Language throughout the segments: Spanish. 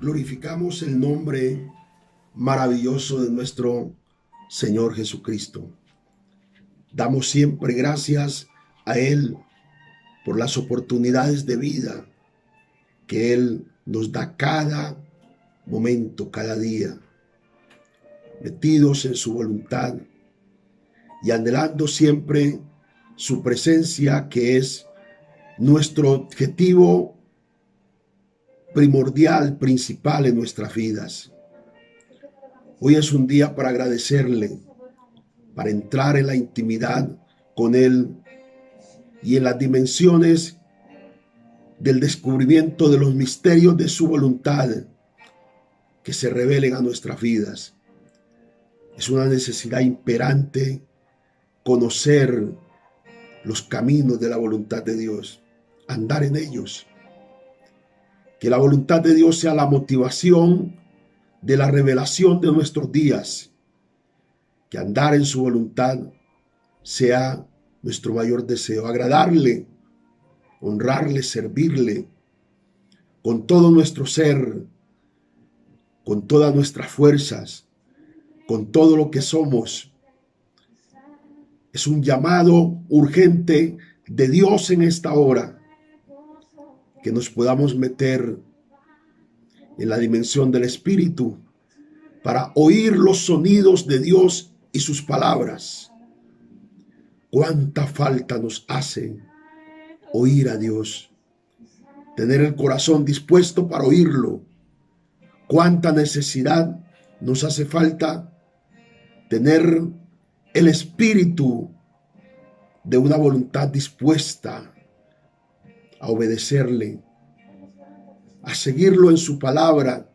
Glorificamos el nombre maravilloso de nuestro Señor Jesucristo. Damos siempre gracias a Él por las oportunidades de vida que Él nos da cada momento, cada día, metidos en su voluntad y anhelando siempre su presencia, que es nuestro objetivo primordial, principal en nuestras vidas. Hoy es un día para agradecerle, para entrar en la intimidad con Él y en las dimensiones del descubrimiento de los misterios de su voluntad que se revelen a nuestras vidas. Es una necesidad imperante conocer los caminos de la voluntad de Dios, andar en ellos. Que la voluntad de Dios sea la motivación de la revelación de nuestros días. Que andar en su voluntad sea nuestro mayor deseo. Agradarle, honrarle, servirle con todo nuestro ser, con todas nuestras fuerzas, con todo lo que somos. Es un llamado urgente de Dios en esta hora. Que nos podamos meter en la dimensión del Espíritu para oír los sonidos de Dios y sus palabras. Cuánta falta nos hace oír a Dios, tener el corazón dispuesto para oírlo. Cuánta necesidad nos hace falta tener el espíritu de una voluntad dispuesta a obedecerle, a seguirlo en su palabra,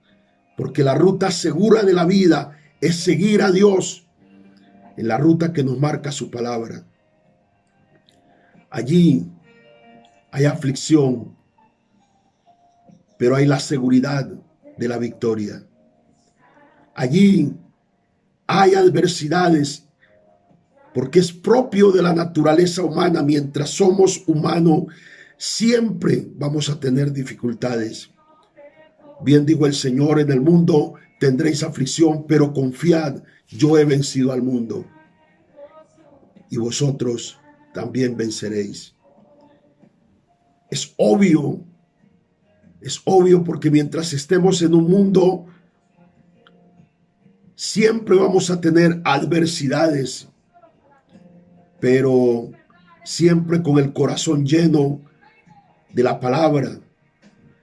porque la ruta segura de la vida es seguir a Dios en la ruta que nos marca su palabra. Allí hay aflicción, pero hay la seguridad de la victoria. Allí hay adversidades, porque es propio de la naturaleza humana. Mientras somos humanos, siempre vamos a tener dificultades. Bien dijo el Señor: en el mundo tendréis aflicción, pero confiad, yo he vencido al mundo. Y vosotros también venceréis. Es obvio porque mientras estemos en un mundo, siempre vamos a tener adversidades, pero siempre con el corazón lleno de la palabra,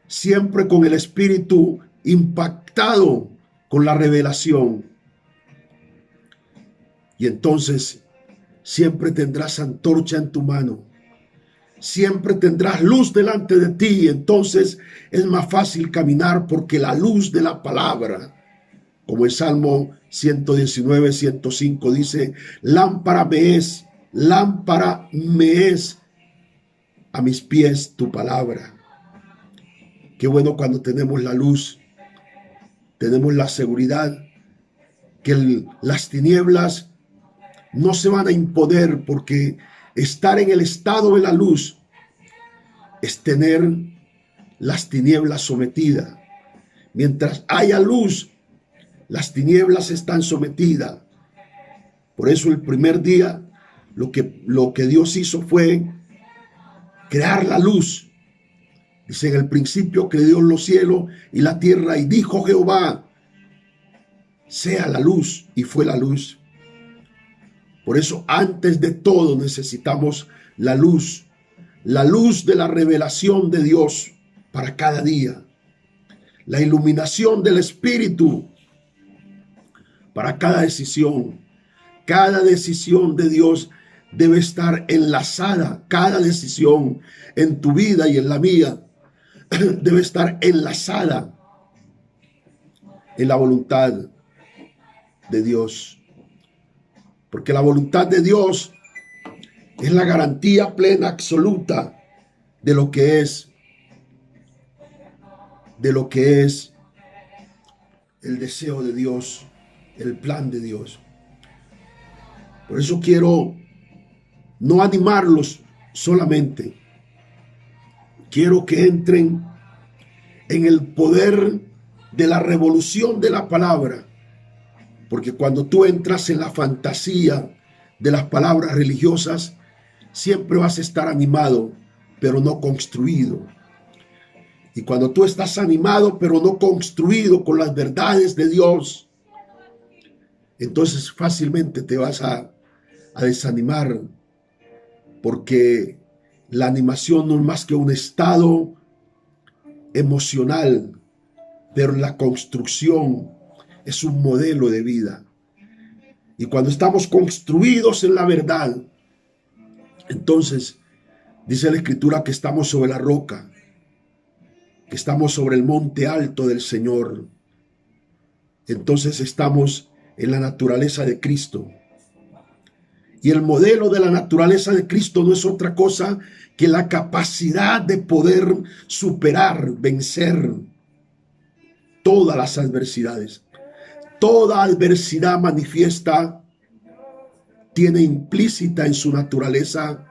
siempre con el espíritu impactado con la revelación. Y entonces siempre tendrás antorcha en tu mano, siempre tendrás luz delante de ti, y entonces es más fácil caminar, porque la luz de la palabra, como el Salmo 119, 105 dice: lámpara me es a mis pies tu palabra. Qué bueno cuando tenemos la luz, tenemos la seguridad que las tinieblas no se van a imponer, porque estar en el estado de la luz es tener las tinieblas sometidas. Mientras haya luz, las tinieblas están sometidas. Por eso el primer día lo que Dios hizo fue crear la luz. Dice: en el principio creó los cielos y la tierra, y dijo Jehová: sea la luz, y fue la luz. Por eso, antes de todo, necesitamos la luz de la revelación de Dios para cada día, la iluminación del Espíritu para cada decisión. Cada decisión de Dios debe estar enlazada, cada decisión en tu vida y en la mía debe estar enlazada en la voluntad de Dios. Porque la voluntad de Dios es la garantía plena, absoluta de lo que es el deseo de Dios, el plan de Dios. Por eso quiero no animarlos solamente. Quiero que entren en el poder de la revolución de la palabra. Porque cuando tú entras en la fantasía de las palabras religiosas, siempre vas a estar animado, pero no construido. Y cuando tú estás animado, pero no construido con las verdades de Dios, entonces fácilmente te vas a desanimar, porque la animación no es más que un estado emocional, pero la construcción es un modelo de vida. Y cuando estamos construidos en la verdad, entonces dice la Escritura que estamos sobre la roca, que estamos sobre el monte alto del Señor. Entonces estamos en la naturaleza de Cristo. Y el modelo de la naturaleza de Cristo no es otra cosa que la capacidad de poder superar, vencer todas las adversidades. Toda adversidad manifiesta tiene implícita en su naturaleza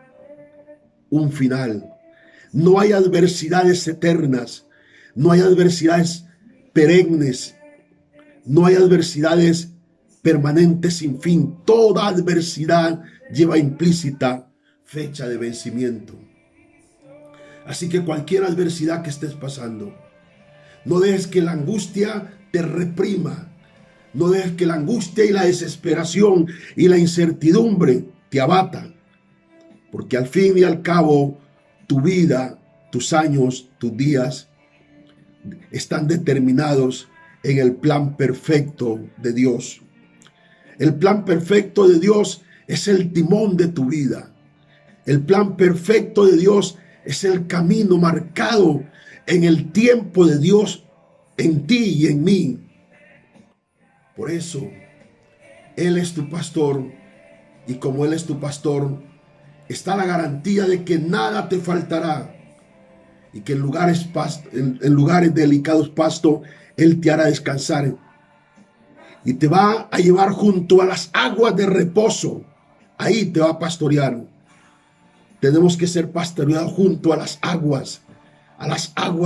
un final. No hay adversidades eternas, no hay adversidades perennes, no hay adversidades permanentes sin fin. Toda adversidad lleva implícita fecha de vencimiento. Así que cualquier adversidad que estés pasando, no dejes que la angustia te reprima. No dejes que la angustia y la desesperación y la incertidumbre te abatan. Porque al fin y al cabo, tu vida, tus años, tus días están determinados en el plan perfecto de Dios. El plan perfecto de Dios es el timón de tu vida. El plan perfecto de Dios es el camino marcado en el tiempo de Dios en ti y en mí. Por eso, Él es tu pastor, y como Él es tu pastor, está la garantía de que nada te faltará, y que en lugares delicados pasto, Él te hará descansar, y te va a llevar junto a las aguas de reposo. Ahí te va a pastorear. Tenemos que ser pastoreados junto a las aguas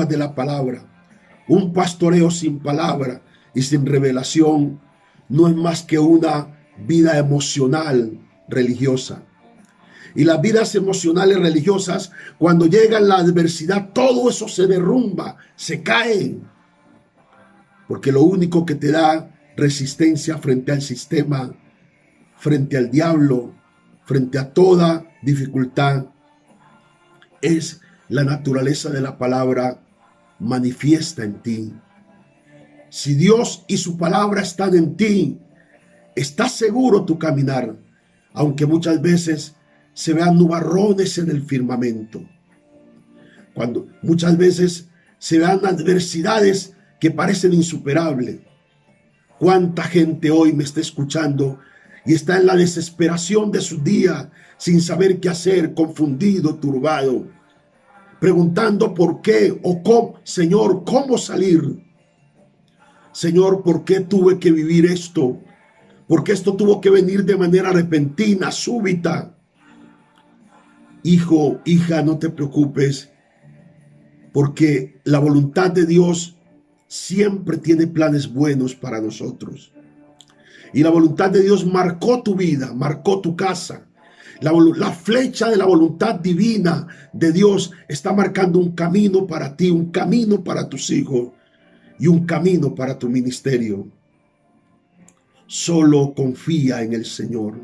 de la palabra. Un pastoreo sin palabra y sin revelación no es más que una vida emocional religiosa. Y las vidas emocionales religiosas, cuando llega la adversidad, todo eso se derrumba, se cae. Porque lo único que te da resistencia frente al sistema, frente al diablo, frente a toda dificultad, es la naturaleza de la palabra manifiesta en ti. Si Dios y su palabra están en ti, está seguro tu caminar, aunque muchas veces se vean nubarrones en el firmamento. Cuando muchas veces se vean adversidades que parecen insuperables. ¿Cuánta gente hoy me está escuchando y está en la desesperación de su día, sin saber qué hacer, confundido, turbado, preguntando por qué o cómo? Señor, ¿cómo salir? Señor, ¿por qué tuve que vivir esto? ¿Por qué esto tuvo que venir de manera repentina, súbita? Hijo, hija, no te preocupes, porque la voluntad de Dios siempre tiene planes buenos para nosotros. Y la voluntad de Dios marcó tu vida, marcó tu casa. La flecha de la voluntad divina de Dios está marcando un camino para ti, un camino para tus hijos y un camino para tu ministerio. Solo confía en el Señor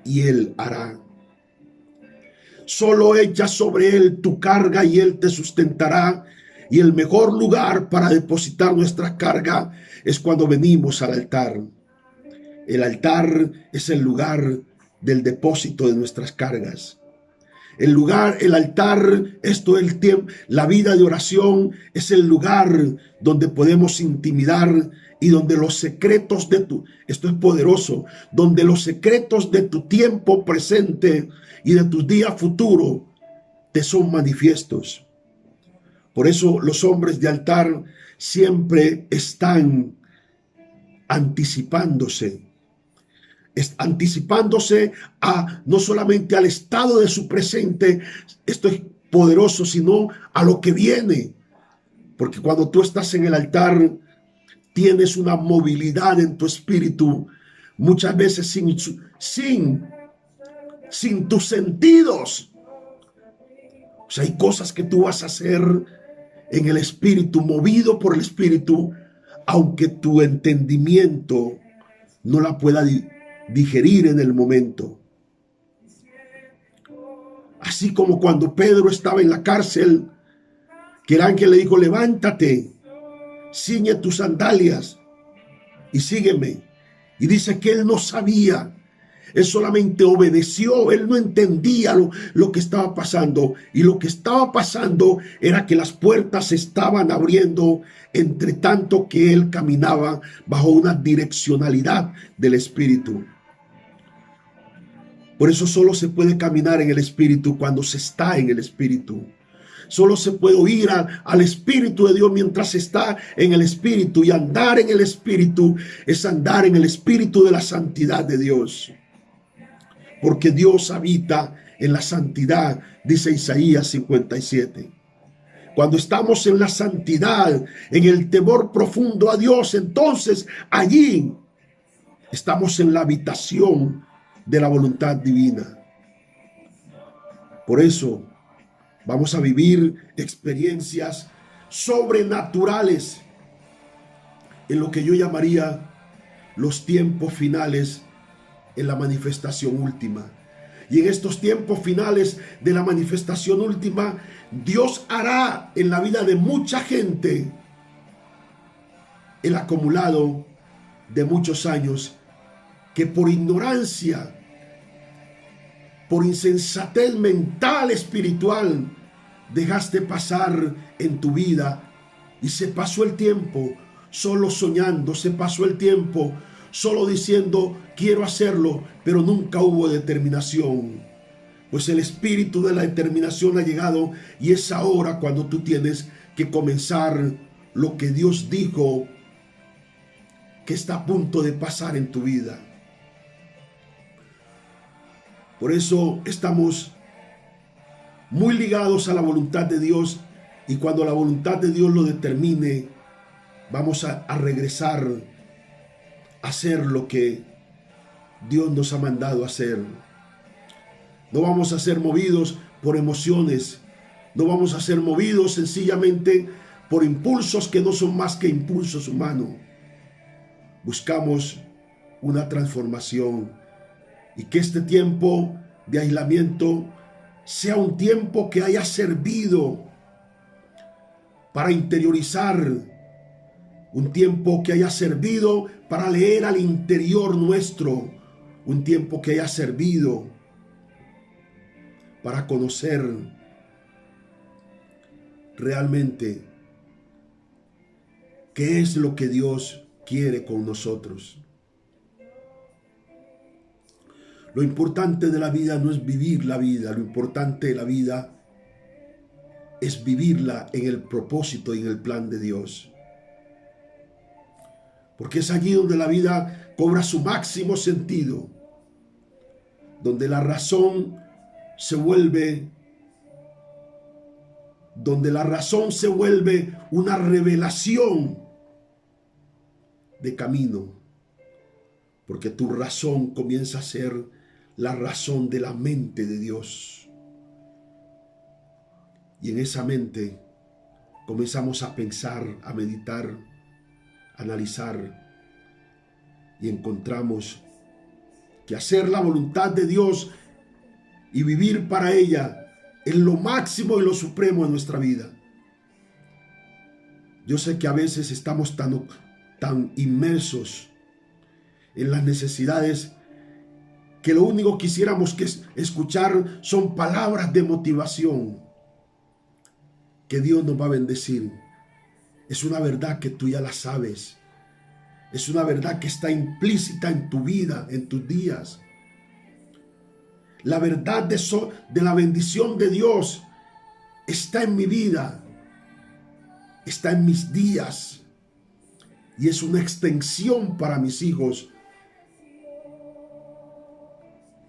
y Él hará. Solo echa sobre Él tu carga y Él te sustentará. Y el mejor lugar para depositar nuestra carga es cuando venimos al altar. El altar es el lugar del depósito de nuestras cargas. El altar, esto es el tiempo, la vida de oración es el lugar donde podemos intimidar y donde los secretos esto es poderoso, donde los secretos de tu tiempo presente y de tus días futuros te son manifiestos. Por eso los hombres de altar siempre están anticipándose a no solamente al estado de su presente, esto es poderoso, sino a lo que viene. Porque cuando tú estás en el altar, tienes una movilidad en tu espíritu, muchas veces sin tus sentidos. O sea, hay cosas que tú vas a hacer en el espíritu, movido por el espíritu, aunque tu entendimiento no la pueda digerir en el momento. Así como cuando Pedro estaba en la cárcel, que el ángel le dijo: levántate, ciñe tus sandalias y sígueme. Y dice que él no sabía, él solamente obedeció, él no entendía lo que estaba pasando. Y lo que estaba pasando era que las puertas se estaban abriendo entre tanto que él caminaba bajo una direccionalidad del Espíritu. Por eso solo se puede caminar en el Espíritu cuando se está en el Espíritu. Solo se puede oír al Espíritu de Dios mientras está en el Espíritu. Y andar en el Espíritu es andar en el Espíritu de la santidad de Dios. Porque Dios habita en la santidad, dice Isaías 57. Cuando estamos en la santidad, en el temor profundo a Dios, entonces allí estamos en la habitación de la voluntad divina. Por eso vamos a vivir experiencias sobrenaturales en lo que yo llamaría los tiempos finales, en la manifestación última. Y en estos tiempos finales de la manifestación última, Dios hará en la vida de mucha gente el acumulado de muchos años que por ignorancia, por insensatez mental, espiritual, dejaste pasar en tu vida. Y se pasó el tiempo solo soñando, se pasó el tiempo solo diciendo quiero hacerlo, pero nunca hubo determinación. Pues el espíritu de la determinación ha llegado y es ahora cuando tú tienes que comenzar lo que Dios dijo que está a punto de pasar en tu vida. Por eso estamos muy ligados a la voluntad de Dios, y cuando la voluntad de Dios lo determine, vamos a regresar a hacer lo que Dios nos ha mandado hacer. No vamos a ser movidos por emociones, no vamos a ser movidos sencillamente por impulsos que no son más que impulsos humanos. Buscamos una transformación, y que este tiempo de aislamiento sea un tiempo que haya servido para interiorizar, un tiempo que haya servido para leer al interior nuestro, un tiempo que haya servido para conocer realmente qué es lo que Dios quiere con nosotros. Lo importante de la vida no es vivir la vida, lo importante de la vida es vivirla en el propósito y en el plan de Dios. Porque es allí donde la vida cobra su máximo sentido, donde la razón se vuelve una revelación de camino, porque tu razón comienza a ser la razón de la mente de Dios. Y en esa mente comenzamos a pensar, a meditar, a analizar, y encontramos que hacer la voluntad de Dios y vivir para ella es lo máximo y lo supremo en nuestra vida. Yo sé que a veces estamos tan inmersos en las necesidades que lo único que quisiéramos que escuchar son palabras de motivación, que Dios nos va a bendecir. Es una verdad que tú ya la sabes. Es una verdad que está implícita en tu vida, en tus días. La verdad de la bendición de Dios está en mi vida, está en mis días, y es una extensión para mis hijos.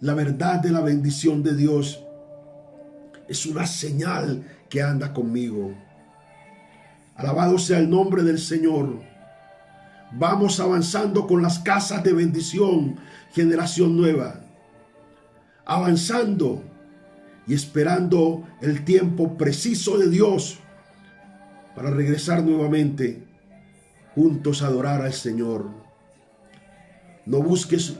La verdad de la bendición de Dios es una señal que anda conmigo. Alabado sea el nombre del Señor. Vamos avanzando con las casas de bendición, generación nueva. Avanzando y esperando el tiempo preciso de Dios para regresar nuevamente juntos a adorar al Señor. No busques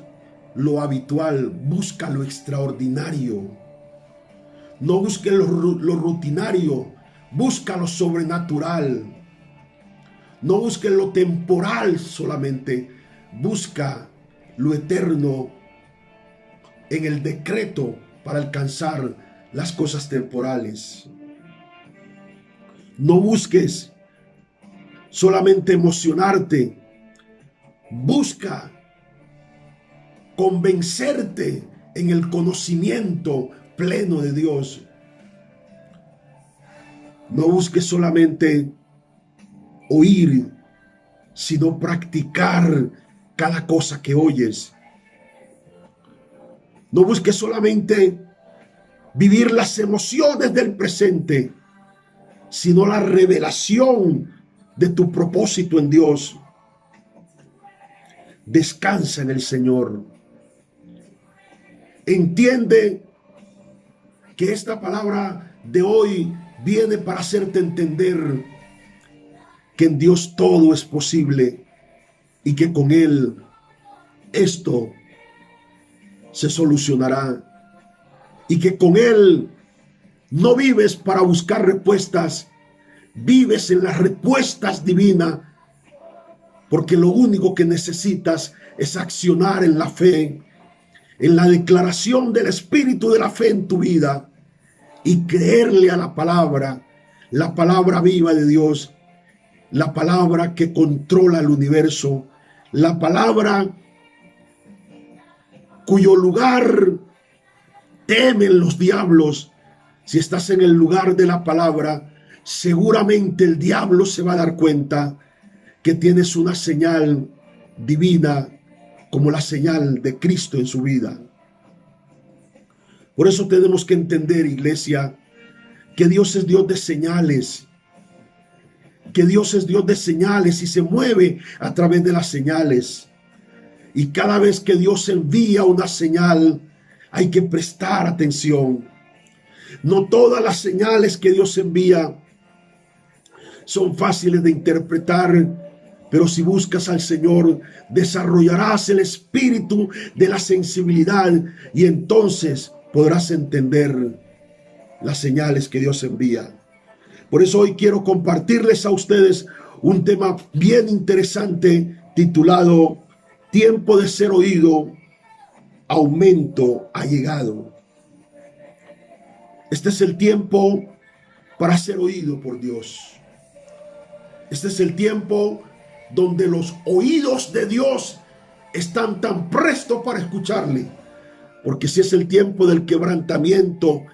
lo habitual, busca lo extraordinario. No busques lo rutinario, busca lo sobrenatural. No busques lo temporal solamente, busca lo eterno en el decreto para alcanzar las cosas temporales. No busques solamente emocionarte, busca convencerte en el conocimiento pleno de Dios. No busques solamente oír, sino practicar cada cosa que oyes. No busques solamente vivir las emociones del presente, sino la revelación de tu propósito en Dios. Descansa en el Señor. Entiende que esta palabra de hoy viene para hacerte entender que en Dios todo es posible y que con Él esto se solucionará y que con Él no vives para buscar respuestas, vives en las respuestas divinas, porque lo único que necesitas es accionar en la fe, en la declaración del Espíritu de la fe en tu vida y creerle a la palabra viva de Dios, la palabra que controla el universo, la palabra cuyo lugar temen los diablos. Si estás en el lugar de la palabra, seguramente el diablo se va a dar cuenta que tienes una señal divina como la señal de Cristo en su vida. Por eso tenemos que entender, iglesia, que Dios es Dios de señales, que Dios es Dios de señales y se mueve a través de las señales. Y cada vez que Dios envía una señal, hay que prestar atención. No todas las señales que Dios envía son fáciles de interpretar, pero si buscas al Señor, desarrollarás el espíritu de la sensibilidad y entonces podrás entender las señales que Dios envía. Por eso hoy quiero compartirles a ustedes un tema bien interesante titulado Tiempo de ser oído, aumento ha llegado. Este es el tiempo para ser oído por Dios. Este es el tiempo donde los oídos de Dios están tan prestos para escucharle. Porque si es el tiempo del quebrantamiento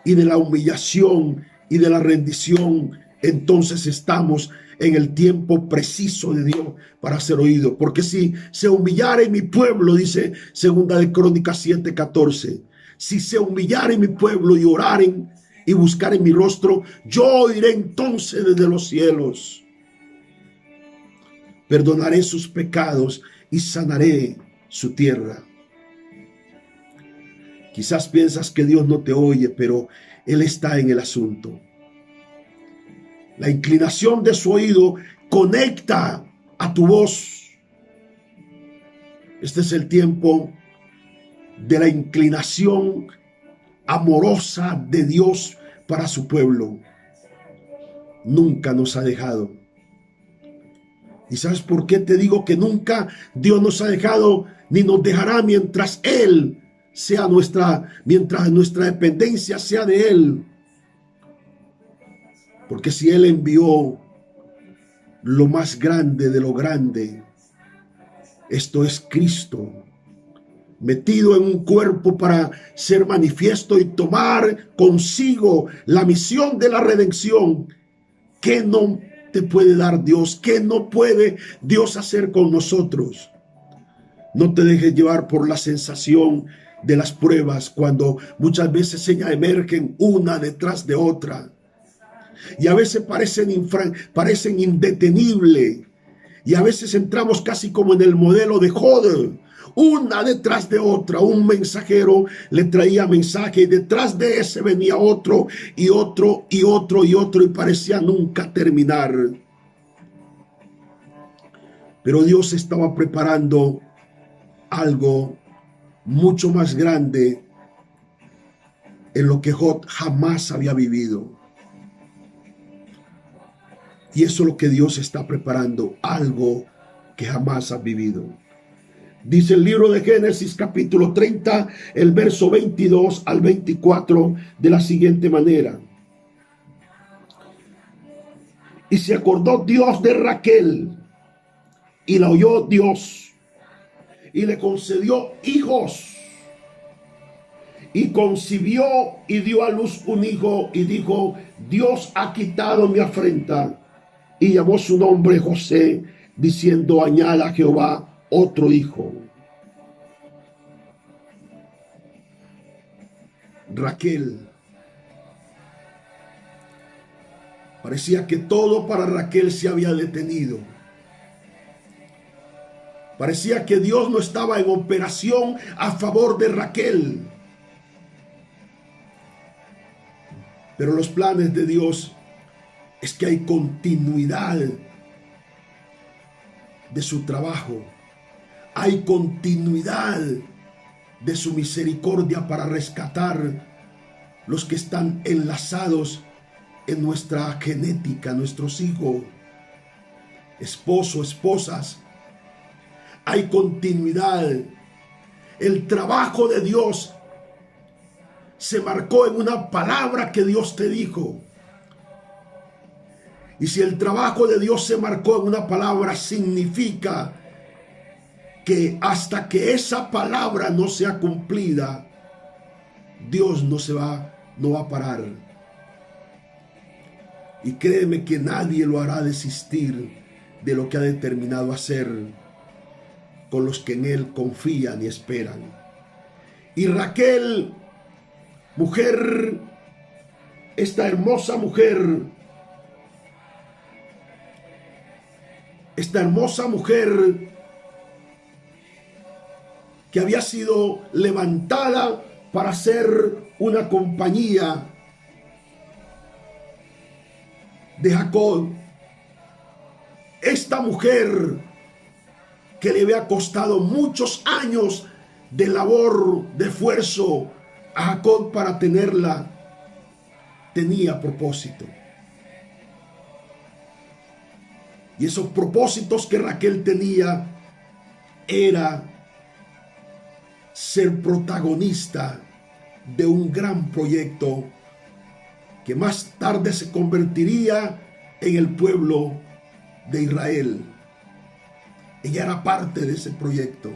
y de la humillación y de la rendición, entonces estamos en el tiempo preciso de Dios para ser oído. Porque si se humillare mi pueblo, dice Segunda de Crónicas 7:14, si se humillare mi pueblo y oraren y buscaren mi rostro, yo oiré entonces desde los cielos. Perdonaré sus pecados y sanaré su tierra. Quizás piensas que Dios no te oye, pero Él está en el asunto. La inclinación de su oído conecta a tu voz. Este es el tiempo de la inclinación amorosa de Dios para su pueblo. Nunca nos ha dejado. ¿Y sabes por qué te digo que nunca Dios nos ha dejado ni nos dejará mientras Él sea mientras nuestra dependencia sea de Él? Porque si Él envió lo más grande de lo grande, esto es Cristo, metido en un cuerpo para ser manifiesto y tomar consigo la misión de la redención, ¿qué no te puede dar Dios? ¿Qué no puede Dios hacer con nosotros? No te dejes llevar por la sensación de las pruebas cuando muchas veces ellas emergen una detrás de otra y a veces parecen indetenibles Y a veces entramos casi como en el modelo de Job, una detrás de otra. Un mensajero le traía mensaje y detrás de ese venía otro y otro y otro y otro, y parecía nunca terminar. Pero Dios estaba preparando algo mucho más grande en lo que Job jamás había vivido. Y eso es lo que Dios está preparando, algo que jamás has vivido. Dice el libro de Génesis capítulo 30, el verso 22 al 24 de la siguiente manera. Y se acordó Dios de Raquel, y la oyó Dios, y le concedió hijos, y concibió y dio a luz un hijo, y dijo: Dios ha quitado mi afrenta. Y llamó su nombre José, diciendo: añada a Jehová otro hijo. Raquel. Parecía que todo para Raquel se había detenido. Parecía que Dios no estaba en operación a favor de Raquel. Pero los planes de Dios es que hay continuidad de su trabajo. Hay continuidad de su misericordia para rescatar los que están enlazados en nuestra genética, nuestros hijos, esposos, esposas. Hay continuidad. El trabajo de Dios se marcó en una palabra que Dios te dijo. Y si el trabajo de Dios se marcó en una palabra, significa que hasta que esa palabra no sea cumplida, Dios no va a parar. Y créeme que nadie lo hará desistir de lo que ha determinado hacer con los que en Él confían y esperan. Y Raquel, mujer, esta hermosa mujer que había sido levantada para ser una compañía de Jacob, esta mujer que le había costado muchos años de labor, de esfuerzo a Jacob para tenerla, tenía propósito. Y esos propósitos que Raquel tenía era ser protagonista de un gran proyecto que más tarde se convertiría en el pueblo de Israel. Ella era parte de ese proyecto.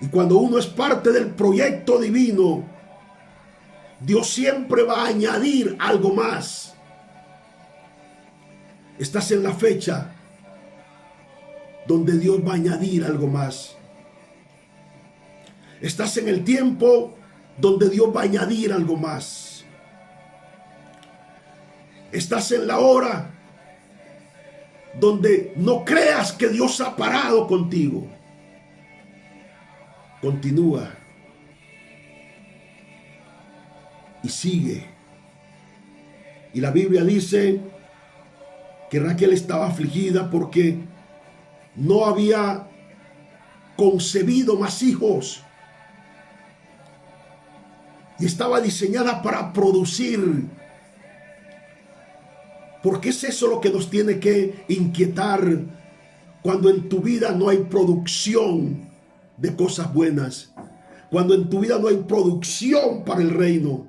Y cuando uno es parte del proyecto divino, Dios siempre va a añadir algo más. Estás en la fecha donde Dios va a añadir algo más. Estás en el tiempo donde Dios va a añadir algo más. Estás en la hora donde no creas que Dios ha parado contigo. Continúa y sigue. Y la Biblia dice que Raquel estaba afligida porque no había concebido más hijos. Y estaba diseñada para producir. Porque es eso lo que nos tiene que inquietar cuando en tu vida no hay producción de cosas buenas. Cuando en tu vida no hay producción para el reino.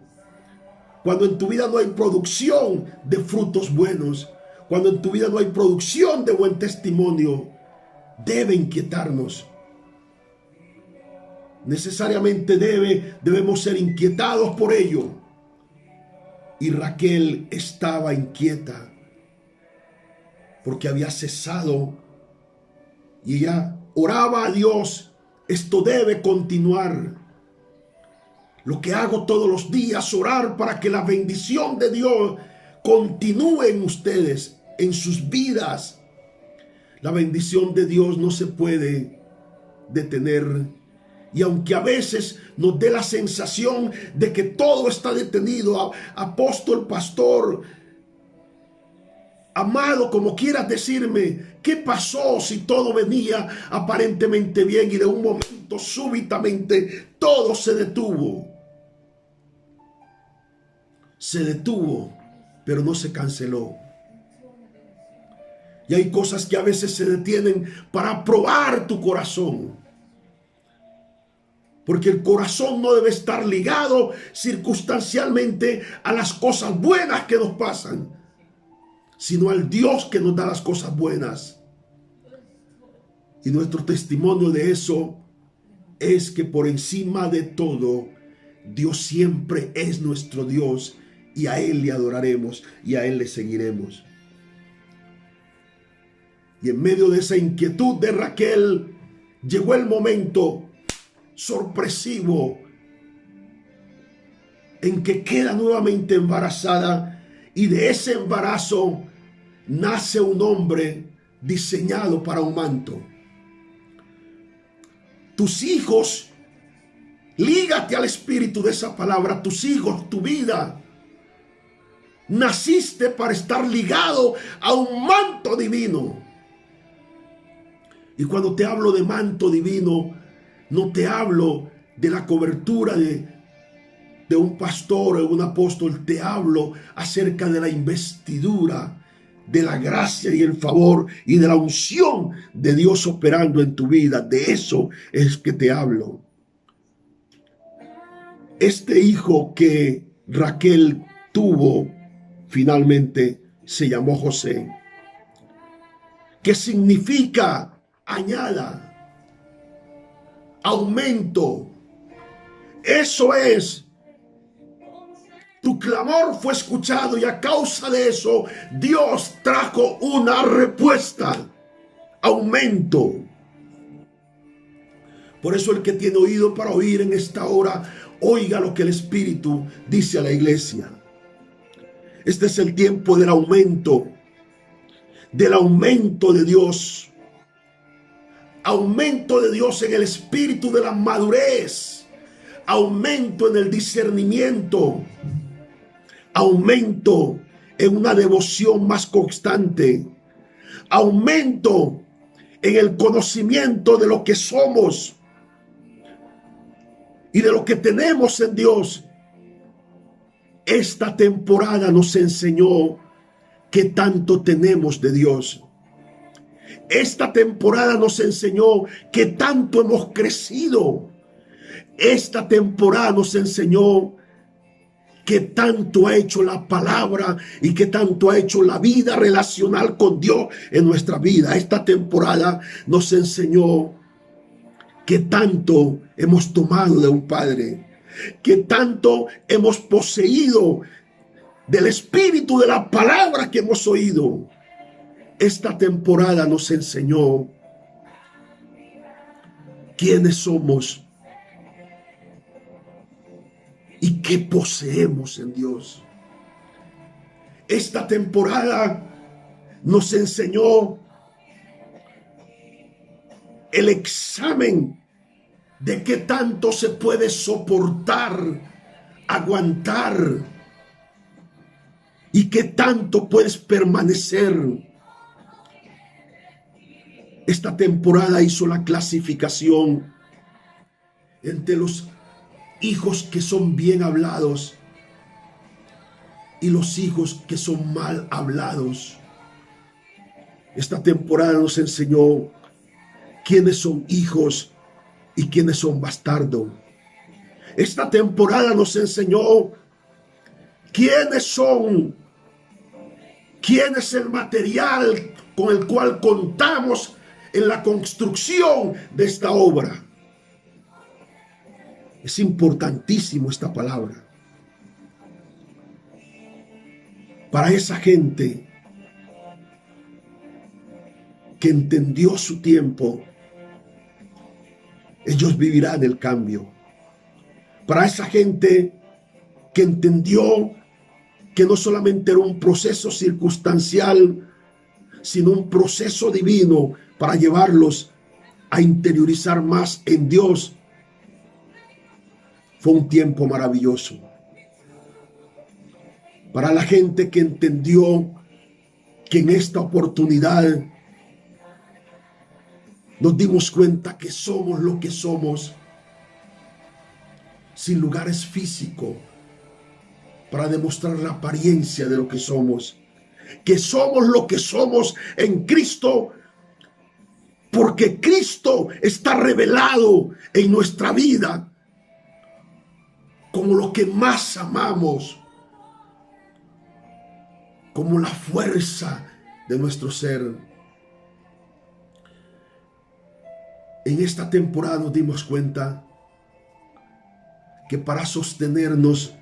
Cuando en tu vida no hay producción de frutos buenos. Cuando en tu vida no hay producción de buen testimonio. Debe inquietarnos. Necesariamente debemos ser inquietados por ello. Y Raquel estaba inquieta porque había cesado y ella oraba a Dios: esto debe continuar. Lo que hago todos los días, orar para que la bendición de Dios continúe en ustedes, en sus vidas. La bendición de Dios no se puede detener. Y aunque a veces nos dé la sensación de que todo está detenido, apóstol, pastor, amado, como quieras decirme, ¿qué pasó si todo venía aparentemente bien y de un momento súbitamente todo se detuvo? Se detuvo, pero no se canceló. Y hay cosas que a veces se detienen para probar tu corazón. Porque el corazón no debe estar ligado circunstancialmente a las cosas buenas que nos pasan, sino al Dios que nos da las cosas buenas. Y nuestro testimonio de eso es que por encima de todo, Dios siempre es nuestro Dios y a Él le adoraremos y a Él le seguiremos. Y en medio de esa inquietud de Raquel, llegó el momento sorpresivo en que queda nuevamente embarazada, y de ese embarazo nace un hombre diseñado para un manto. Tus hijos, lígate al espíritu de esa palabra, tus hijos, tu vida. Naciste para estar ligado a un manto divino. Y cuando te hablo de manto divino, no te hablo de la cobertura de un pastor o un apóstol, te hablo acerca de la investidura, de la gracia y el favor y de la unción de Dios operando en tu vida. De eso es que te hablo. Este hijo que Raquel tuvo finalmente se llamó José, que significa añada, aumento. Eso es. Tu clamor fue escuchado y a causa de eso Dios trajo una respuesta. Aumento. Por eso el que tiene oído para oír en esta hora, oiga lo que el Espíritu dice a la iglesia. Este es el tiempo del aumento de Dios. Aumento de Dios en el espíritu de la madurez. Aumento en el discernimiento. Aumento en una devoción más constante. Aumento en el conocimiento de lo que somos y de lo que tenemos en Dios. Esta temporada nos enseñó qué tanto tenemos de Dios. Esta temporada nos enseñó que tanto hemos crecido. Esta temporada nos enseñó que tanto ha hecho la palabra y que tanto ha hecho la vida relacional con Dios en nuestra vida. Esta temporada nos enseñó que tanto hemos tomado de un Padre, que tanto hemos poseído del espíritu de la palabra que hemos oído. Esta temporada nos enseñó quiénes somos y qué poseemos en Dios. Esta temporada nos enseñó el examen de qué tanto se puede soportar, aguantar y qué tanto puedes permanecer. Esta temporada hizo la clasificación entre los hijos que son bien hablados y los hijos que son mal hablados. Esta temporada nos enseñó quiénes son hijos y quiénes son bastardos. Esta temporada nos enseñó quién es el material con el cual contamos en la construcción de esta obra. Es importantísimo esta palabra. Para esa gente que entendió su tiempo, ellos vivirán el cambio. Para esa gente que entendió que no solamente era un proceso circunstancial, sino un proceso divino para llevarlos a interiorizar más en Dios. Fue un tiempo maravilloso para la gente que entendió que en esta oportunidad nos dimos cuenta que somos lo que somos, sin lugares físicos para demostrar la apariencia de lo que somos lo que somos en Cristo, porque Cristo está revelado en nuestra vida como lo que más amamos, como la fuerza de nuestro ser. En esta temporada nos dimos cuenta que para sostenernos,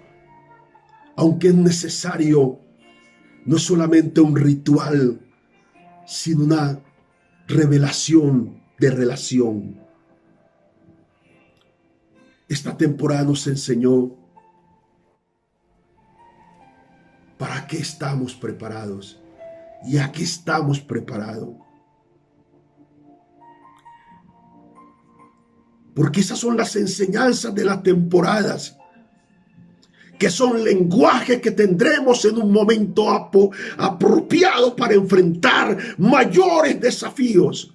aunque es necesario no solamente un ritual, sino una revelación de relación. Esta temporada nos enseñó para qué estamos preparados y a qué estamos preparados. Porque esas son las enseñanzas de las temporadas, que son lenguaje que tendremos en un momento apropiado para enfrentar mayores desafíos.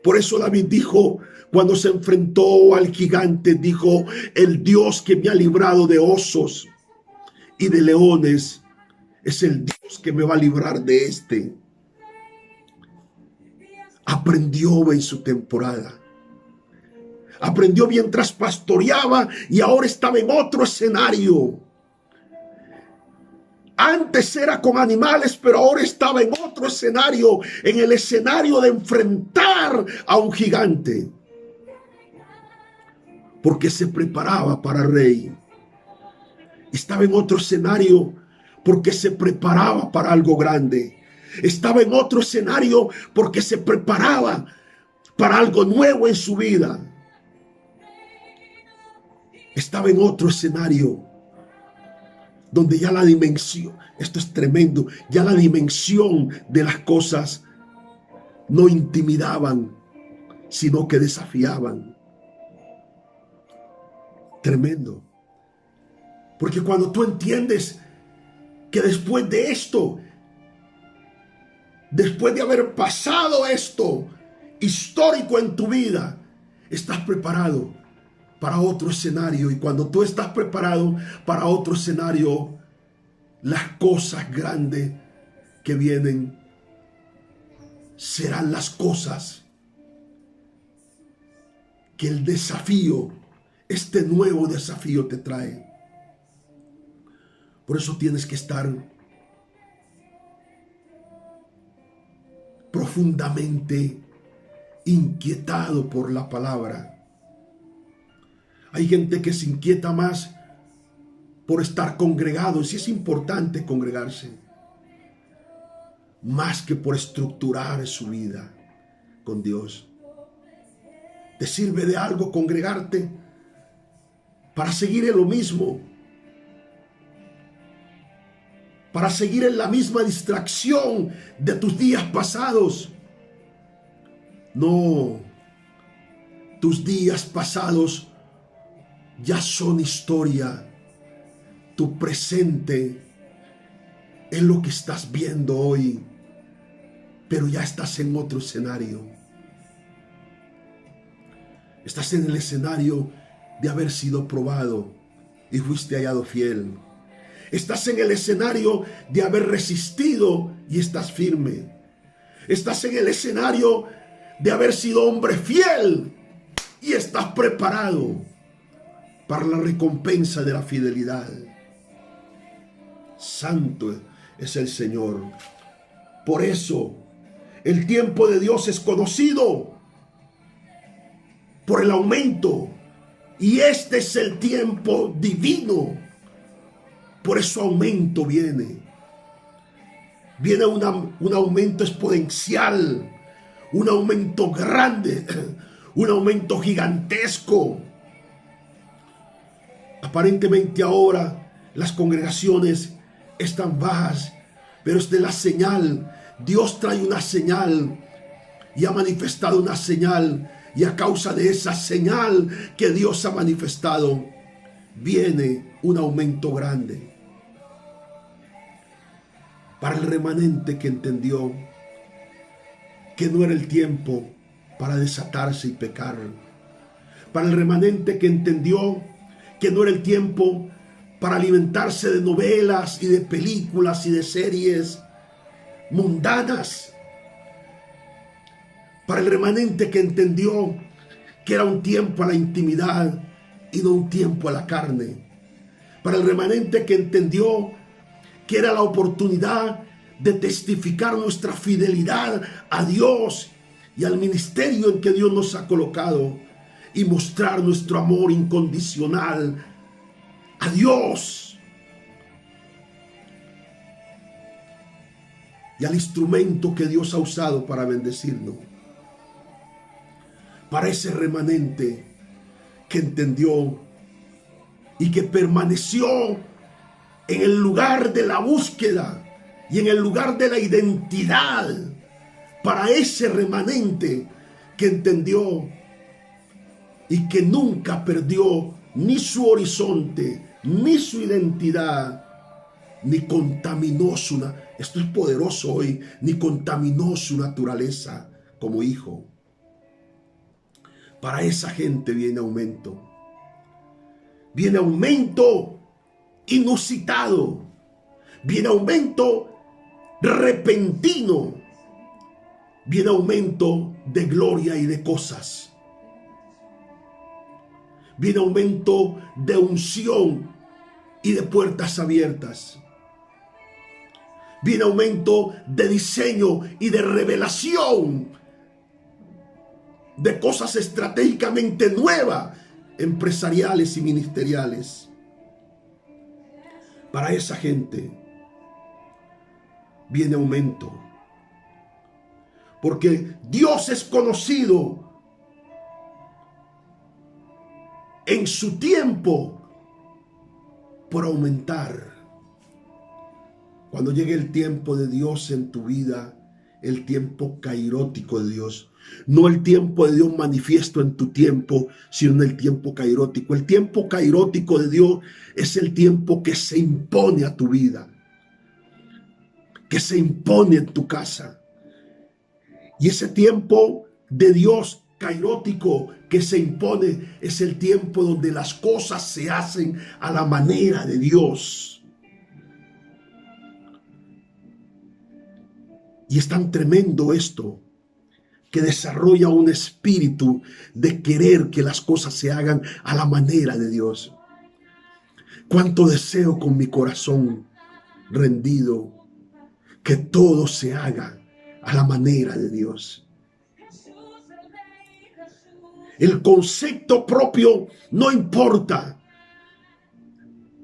Por eso David dijo, cuando se enfrentó al gigante, dijo: el Dios que me ha librado de osos y de leones es el Dios que me va a librar de este. Aprendió en su temporada. Aprendió mientras pastoreaba y ahora estaba en otro escenario. Antes era con animales, pero ahora estaba en otro escenario, en el escenario de enfrentar a un gigante. Porque se preparaba para rey. Estaba en otro escenario porque se preparaba para algo grande. Estaba en otro escenario porque se preparaba para algo nuevo en su vida. Estaba en otro escenario donde ya la dimensión, esto es tremendo, ya la dimensión de las cosas no intimidaban, sino que desafiaban. Tremendo. Porque cuando tú entiendes que después de esto, después de haber pasado esto histórico en tu vida, estás preparado para otro escenario. Y cuando tú estás preparado para otro escenario, las cosas grandes que vienen serán las cosas que el desafío, este nuevo desafío te trae. Por eso tienes que estar profundamente inquietado por la palabra. Hay gente que se inquieta más por estar congregado, y sí es importante congregarse, más que por estructurar su vida con Dios. ¿Te sirve de algo congregarte para seguir en lo mismo? Para seguir en la misma distracción de tus días pasados. No, tus días pasados ya son historia. Tu presente es lo que estás viendo hoy, pero ya estás en otro escenario. Estás en el escenario de haber sido probado y fuiste hallado fiel. Estás en el escenario de haber resistido y estás firme. Estás en el escenario de haber sido hombre fiel y estás preparado para la recompensa de la fidelidad. Santo es el Señor. Por eso el tiempo de Dios es conocido por el aumento, y este es el tiempo divino. Por eso aumento viene. Viene un aumento exponencial, un aumento grande, un aumento gigantesco. Aparentemente ahora las congregaciones están bajas, pero esta es la señal Dios trae una señal y ha manifestado una señal, y a causa de esa señal que Dios ha manifestado, viene un aumento grande para el remanente que entendió que no era el tiempo para desatarse y pecar, para el remanente que entendió que no era el tiempo para alimentarse de novelas y de películas y de series mundanas, para el remanente que entendió que era un tiempo a la intimidad y no un tiempo a la carne, para el remanente que entendió que era la oportunidad de testificar nuestra fidelidad a Dios y al ministerio en que Dios nos ha colocado, y mostrar nuestro amor incondicional a Dios y al instrumento que Dios ha usado para bendecirnos. Para ese remanente que entendió y que permaneció en el lugar de la búsqueda y en el lugar de la identidad, para ese remanente que entendió y que nunca perdió ni su horizonte, ni su identidad, ni contaminó esto es poderoso hoy, ni contaminó su naturaleza como hijo. Para esa gente viene aumento inusitado, viene aumento repentino, viene aumento de gloria y de cosas, viene aumento de unción y de puertas abiertas, viene aumento de diseño y de revelación de cosas estratégicamente nuevas, empresariales y ministeriales. Para esa gente viene aumento, porque Dios es conocido en su tiempo por aumentar. Cuando llegue el tiempo de Dios en tu vida, el tiempo cairótico de Dios, no el tiempo de Dios manifiesto en tu tiempo, sino el tiempo cairótico. El tiempo cairótico de Dios es el tiempo que se impone a tu vida, que se impone en tu casa. Y ese tiempo de Dios cairótico que se impone es el tiempo donde las cosas se hacen a la manera de Dios. Y es tan tremendo esto, que desarrolla un espíritu de querer que las cosas se hagan a la manera de Dios. Cuánto deseo con mi corazón rendido que todo se haga a la manera de Dios. El concepto propio no importa,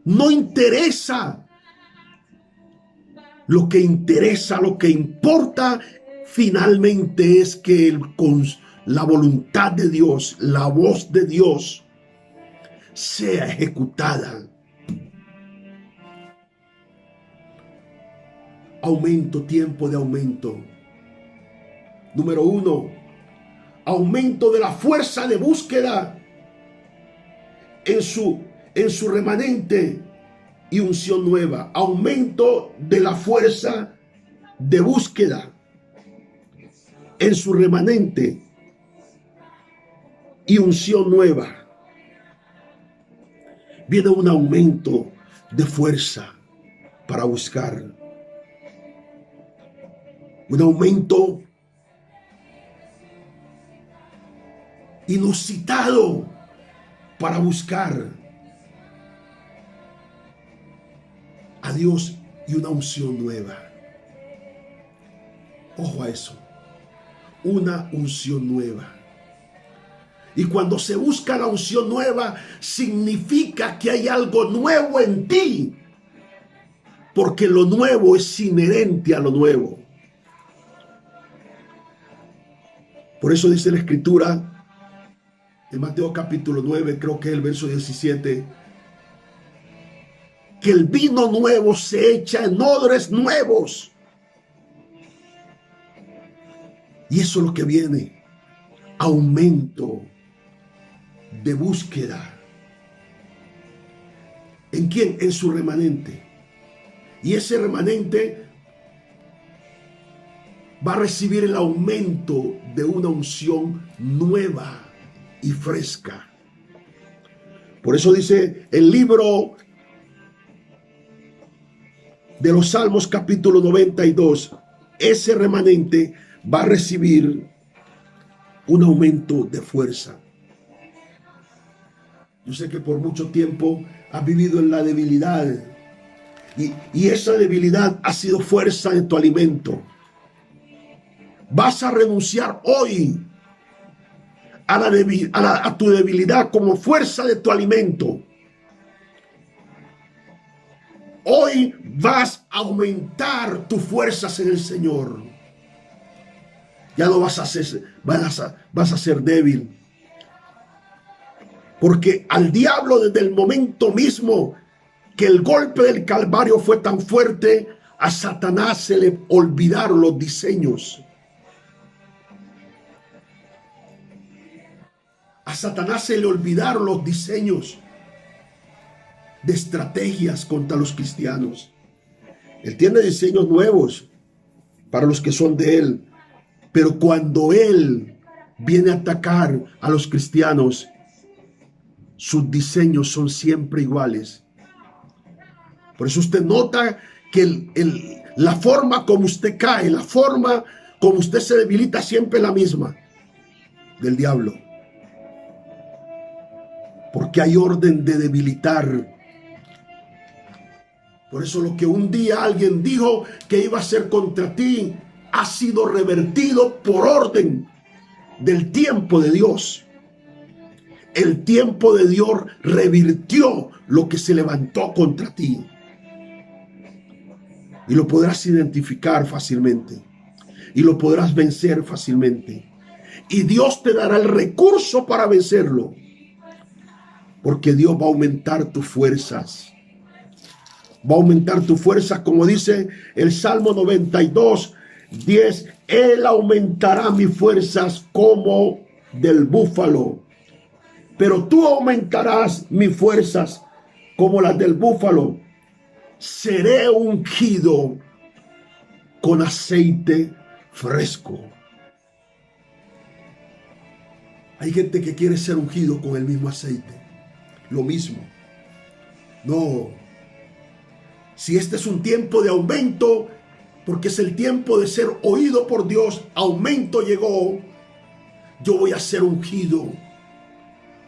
no interesa. Lo que interesa, lo que importa finalmente es que la voluntad de Dios, la voz de Dios sea ejecutada. Aumento, tiempo de aumento. Número 1, aumento de la fuerza de búsqueda en su remanente y unción nueva. Aumento de la fuerza de búsqueda en su remanente y unción nueva. Viene un aumento de fuerza para buscar. Un aumento inusitado para buscar a Dios y una unción nueva. Ojo a eso. Una unción nueva. Y cuando se busca la unción nueva, significa que hay algo nuevo en ti. Porque lo nuevo es inherente a lo nuevo. Por eso dice la Escritura en Mateo capítulo 9, creo que es el verso 17, que el vino nuevo se echa en odres nuevos. Y eso es lo que viene. Aumento de búsqueda. ¿En quién? En su remanente. Y ese remanente va a recibir el aumento de una unción nueva y fresca. Por eso dice el libro de los Salmos capítulo 92, ese remanente va a recibir un aumento de fuerza. Yo sé que por mucho tiempo has vivido en la debilidad y esa debilidad ha sido fuerza de tu alimento. Vas a renunciar hoy a tu debilidad como fuerza de tu alimento. Hoy vas a aumentar tus fuerzas en el Señor. Ya no vas a ser débil. Porque al diablo, desde el momento mismo que el golpe del Calvario fue tan fuerte, a Satanás se le olvidaron los diseños. A Satanás se le olvidaron los diseños de estrategias contra los cristianos. Él tiene diseños nuevos para los que son de él. Pero cuando él viene a atacar a los cristianos, sus diseños son siempre iguales. Por eso usted nota que la forma como usted cae, la forma como usted se debilita, siempre es la misma del diablo. Porque hay orden de debilitar. Por eso lo que un día alguien dijo que iba a hacer contra ti ha sido revertido por orden del tiempo de Dios. El tiempo de Dios revirtió lo que se levantó contra ti. Y lo podrás identificar fácilmente. Y lo podrás vencer fácilmente. Y Dios te dará el recurso para vencerlo. Porque Dios va a aumentar tus fuerzas. Va a aumentar tus fuerzas, como dice el Salmo 92, 10. Él aumentará mis fuerzas como del búfalo. Pero tú aumentarás mis fuerzas como las del búfalo. Seré ungido con aceite fresco. Hay gente que quiere ser ungido con el mismo aceite. Lo mismo. No. Si este es un tiempo de aumento, porque es el tiempo de ser oído por Dios, aumento llegó, yo voy a ser ungido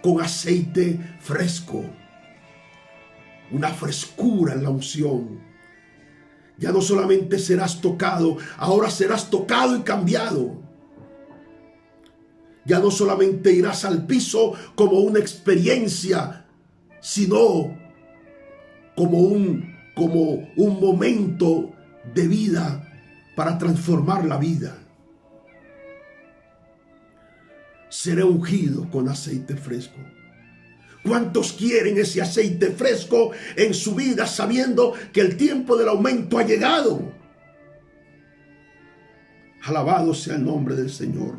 con aceite fresco. Una frescura en la unción. Ya no solamente serás tocado, ahora serás tocado y cambiado. Ya no solamente irás al piso como una experiencia, sino como un momento de vida para transformar la vida. Seré ungido con aceite fresco. ¿Cuántos quieren ese aceite fresco en su vida sabiendo que el tiempo del aumento ha llegado? Alabado sea el nombre del Señor.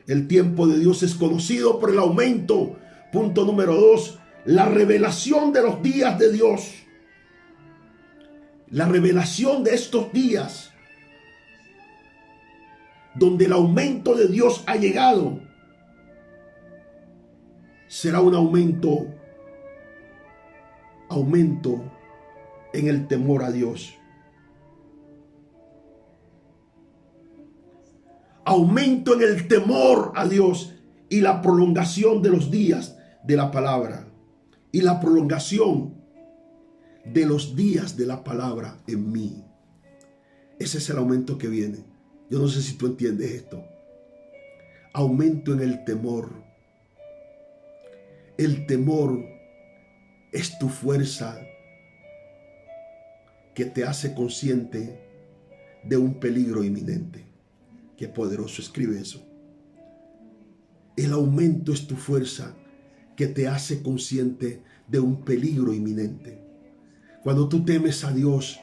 El tiempo de Dios es conocido por el aumento. Punto número 2, la revelación de los días de Dios. La revelación de estos días, donde el aumento de Dios ha llegado, será un aumento en el temor a Dios. Aumento en el temor a Dios y la prolongación de los días de la palabra. Y la prolongación de los días de la palabra en mí. Ese es el aumento que viene. Yo no sé si tú entiendes esto. Aumento en el temor. El temor es tu fuerza que te hace consciente de un peligro inminente. Qué poderoso, escribe eso. El aumento es tu fuerza que te hace consciente de un peligro inminente. Cuando tú temes a Dios,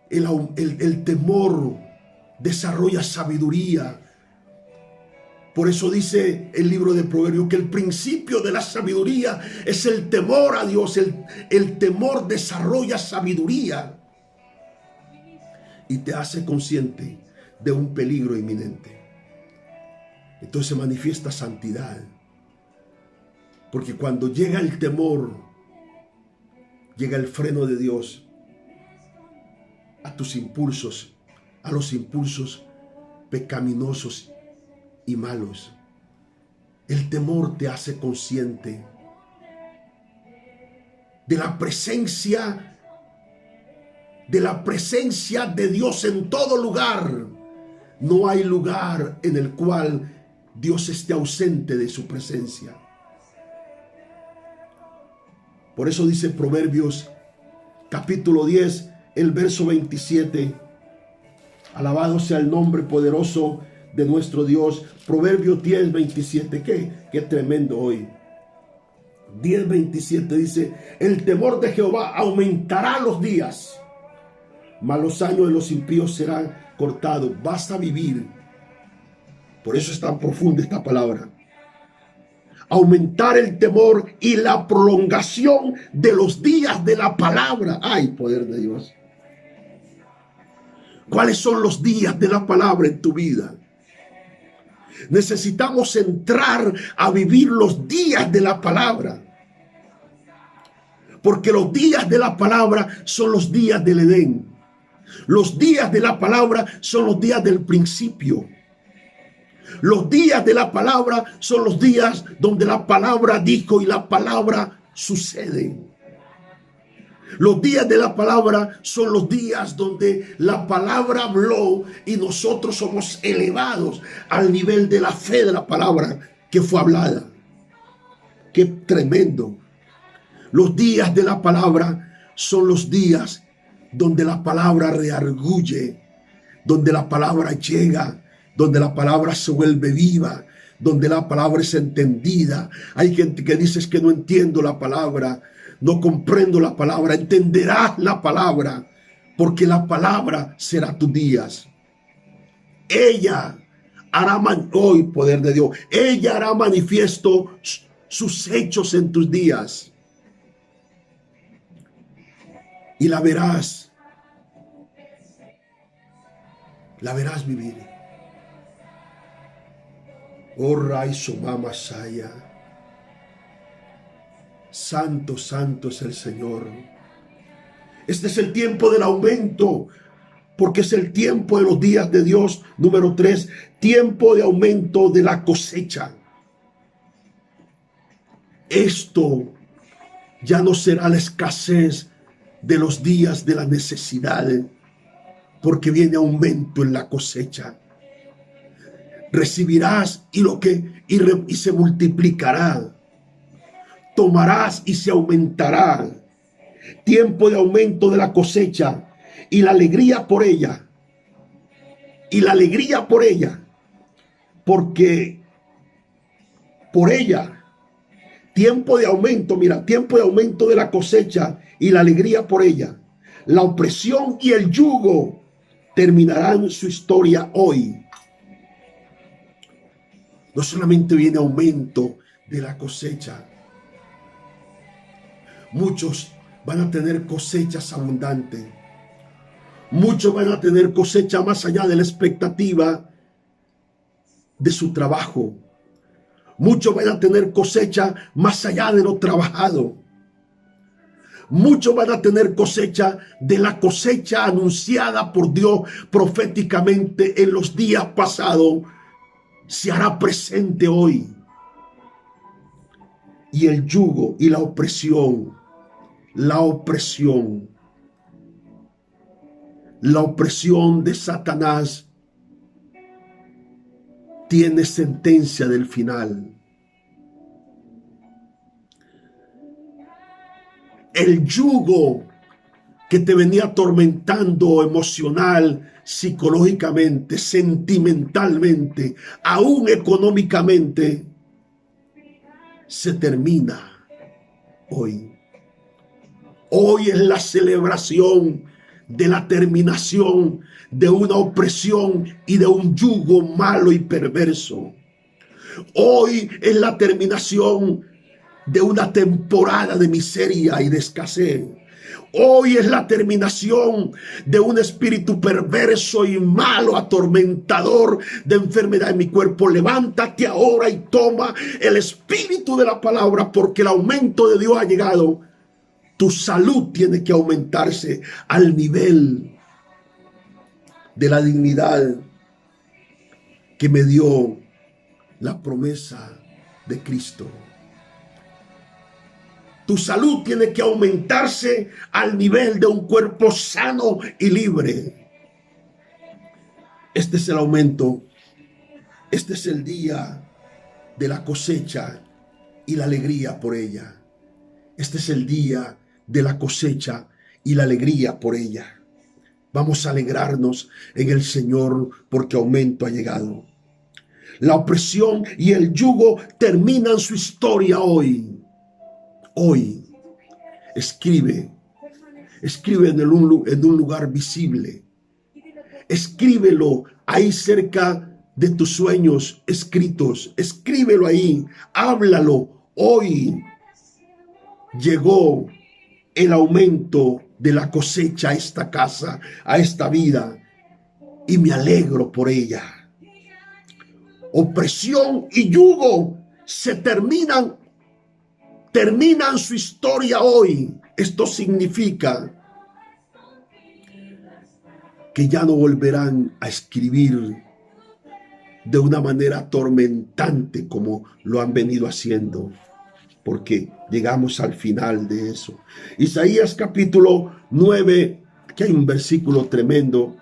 el temor desarrolla sabiduría. Por eso dice el libro de Proverbios que el principio de la sabiduría es el temor a Dios. El temor desarrolla sabiduría y te hace consciente de un peligro inminente. Entonces se manifiesta santidad. Porque cuando llega el temor, llega el freno de Dios a tus impulsos, a los impulsos pecaminosos y malos. El temor te hace consciente de la presencia de Dios en todo lugar. No hay lugar en el cual Dios esté ausente de su presencia. Por eso dice Proverbios capítulo 10, el verso 27. Alabado sea el nombre poderoso de nuestro Dios. Proverbios 10, 27. Qué tremendo hoy. 10, 27 dice: el temor de Jehová aumentará los días, mas los años de los impíos serán cortados. Vas a vivir. Por eso es tan profunda esta palabra. Aumentar el temor y la prolongación de los días de la palabra. ¡Ay, poder de Dios! ¿Cuáles son los días de la palabra en tu vida? Necesitamos entrar a vivir los días de la palabra. Porque los días de la palabra son los días del Edén. Los días de la palabra son los días del principio. Los días de la palabra son los días donde la palabra dijo y la palabra sucede. Los días de la palabra son los días donde la palabra habló y nosotros somos elevados al nivel de la fe de la palabra que fue hablada. ¡Qué tremendo! Los días de la palabra son los días donde la palabra reargulle, donde la palabra llega, donde la palabra se vuelve viva, donde la palabra es entendida. Hay gente que dice: es que no entiendo la palabra, no comprendo la palabra. Entenderás la palabra, porque la palabra será tus días. Ella hará hoy, poder de Dios, ella hará manifiesto sus hechos en tus días. Y la verás vivir. Oh Ray Somama Saya. Santo, santo es el Señor. Este es el tiempo del aumento, porque es el tiempo de los días de Dios. Número 3, tiempo de aumento de la cosecha. Esto ya no será la escasez de los días de la necesidad, porque viene aumento en la cosecha. Recibirás y se multiplicará. Tomarás y se aumentará. Tiempo de aumento de la cosecha y la alegría por ella. Y la alegría por ella. Porque por ella, tiempo de aumento, mira, tiempo de aumento de la cosecha y la alegría por ella. La opresión y el yugo terminarán su historia hoy. No solamente viene aumento de la cosecha. Muchos van a tener cosechas abundantes. Muchos van a tener cosecha más allá de la expectativa de su trabajo. Muchos van a tener cosecha más allá de lo trabajado. Muchos van a tener cosecha de la cosecha anunciada por Dios proféticamente en los días pasados. Se hará presente hoy. Y el yugo y la opresión de Satanás tiene sentencia del final. El yugo que te venía atormentando emocional, psicológicamente, sentimentalmente, aún económicamente, se termina hoy. Hoy es la celebración de la terminación de una opresión y de un yugo malo y perverso. Hoy es la terminación de una temporada de miseria y de escasez. Hoy es la terminación de un espíritu perverso y malo, atormentador de enfermedad en mi cuerpo. Levántate ahora y toma el espíritu de la palabra, porque el aumento de Dios ha llegado. Tu salud tiene que aumentarse al nivel de la dignidad que me dio la promesa de Cristo. Tu salud tiene que aumentarse al nivel de un cuerpo sano y libre. Este es el aumento. Este es el día de la cosecha y la alegría por ella. Este es el día de la cosecha y la alegría por ella. Vamos a alegrarnos en el Señor porque aumento ha llegado. La opresión y el yugo terminan su historia hoy. Hoy, escribe en un lugar visible. Escríbelo ahí cerca de tus sueños escritos. Escríbelo ahí, háblalo. Hoy llegó el aumento de la cosecha a esta casa, a esta vida, y me alegro por ella. Opresión y yugo se terminan su historia hoy. Esto significa que ya no volverán a escribir de una manera atormentante como lo han venido haciendo, porque llegamos al final de eso. Isaías capítulo 9, que hay un versículo tremendo.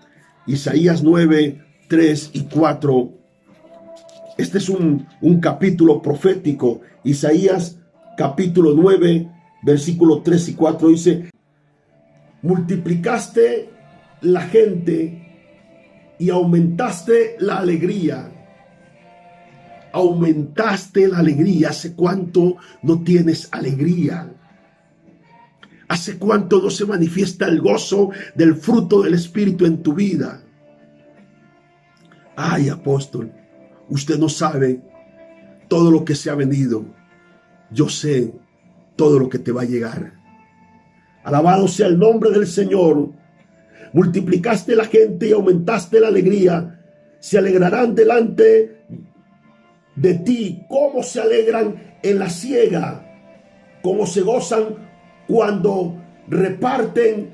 Isaías 9, 3 y 4. Este es un capítulo profético. Isaías capítulo 9, versículo 3 y 4 dice: multiplicaste la gente y aumentaste la alegría. Aumentaste la alegría. ¿Hace cuánto no tienes alegría? ¿Hace cuánto no se manifiesta el gozo del fruto del Espíritu en tu vida? Ay, apóstol, usted no sabe todo lo que se ha venido. Yo sé todo lo que te va a llegar. Alabado sea el nombre del Señor. Multiplicaste la gente y aumentaste la alegría. Se alegrarán delante de ti, como se alegran en la siega, como se gozan cuando reparten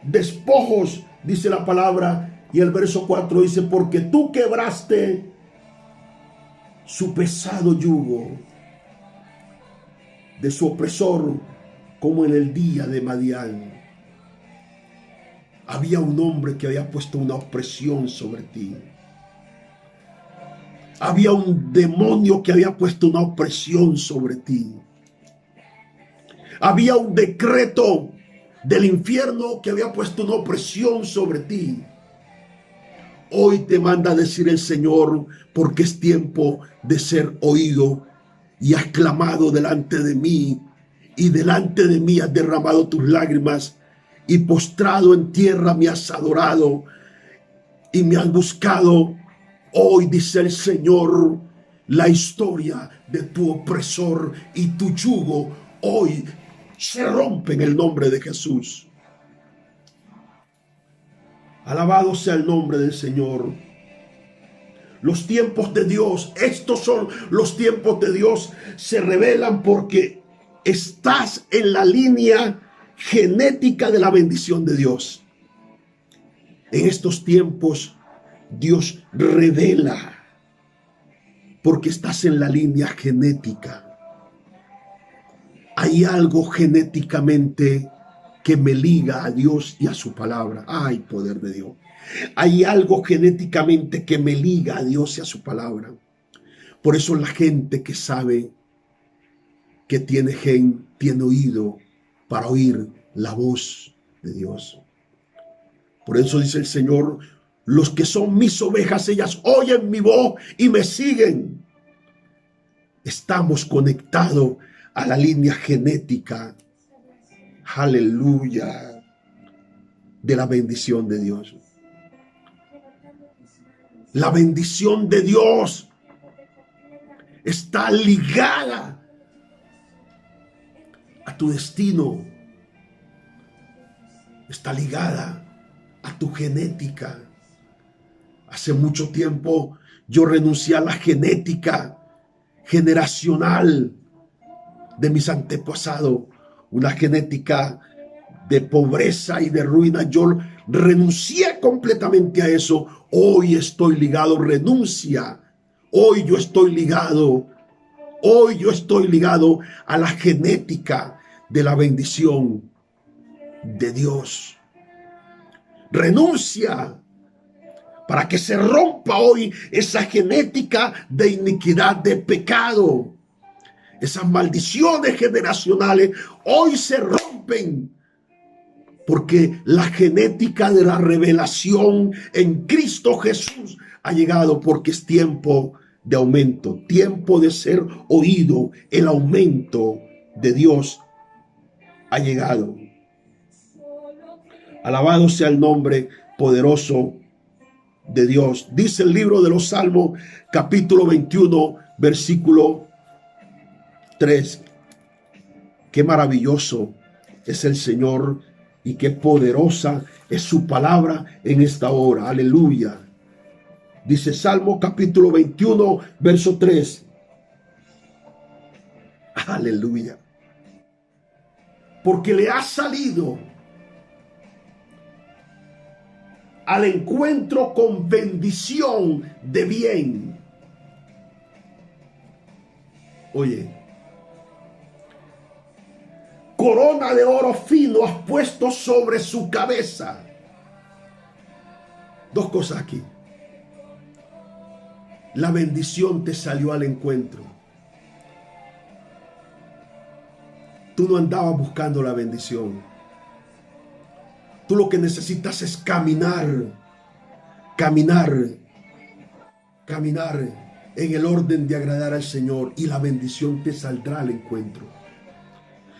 despojos, dice la palabra. Y el verso 4 dice: porque tú quebraste su pesado yugo de su opresor, como en el día de Madián. Había un hombre que había puesto una opresión sobre ti. Había un demonio que había puesto una opresión sobre ti. Había un decreto del infierno que había puesto una opresión sobre ti. Hoy te manda a decir el Señor, porque es tiempo de ser oído, y has clamado delante de mí, y delante de mí has derramado tus lágrimas, y postrado en tierra me has adorado, y me has buscado. Hoy dice el Señor, la historia de tu opresor y tu yugo hoy se rompe en el nombre de Jesús. Alabado sea el nombre del Señor. Los tiempos de Dios, estos son los tiempos de Dios, se revelan porque estás en la línea genética de la bendición de Dios. En estos tiempos Dios revela porque estás en la línea genética. Hay algo genéticamente que me liga a Dios y a su palabra. ¡Ay, poder de Dios! Hay algo genéticamente que me liga a Dios y a su palabra. Por eso la gente que sabe que tiene gen, tiene oído para oír la voz de Dios. Por eso dice el Señor: los que son mis ovejas, ellas oyen mi voz y me siguen. Estamos conectados a la línea genética. Aleluya. de la bendición de Dios. La bendición de Dios está ligada a tu destino, está ligada a tu genética. Hace mucho tiempo yo renuncié a la genética generacional de mis antepasados, una genética de pobreza y de ruina. Yo renuncié completamente a eso. Hoy estoy ligado, renuncia. Hoy yo estoy ligado a la genética de la bendición de Dios. Renuncia para que se rompa hoy esa genética de iniquidad, de pecado. Esas maldiciones generacionales hoy se rompen porque la genética de la revelación en Cristo Jesús ha llegado, porque es tiempo de aumento, tiempo de ser oído. El aumento de Dios ha llegado. Alabado sea el nombre poderoso de Dios. Dice el libro de los Salmos, capítulo 21, versículo 3. Qué maravilloso es el Señor y qué poderosa es su palabra en esta hora. Aleluya. Dice Salmo capítulo 21, verso 3. Aleluya. Porque le ha salido al encuentro con bendición de bien. Oye, corona de oro fino has puesto sobre su cabeza. Dos cosas aquí. La bendición te salió al encuentro. Tú no andabas buscando la bendición. Tú lo que necesitas es caminar en el orden de agradar al Señor, y la bendición te saldrá al encuentro.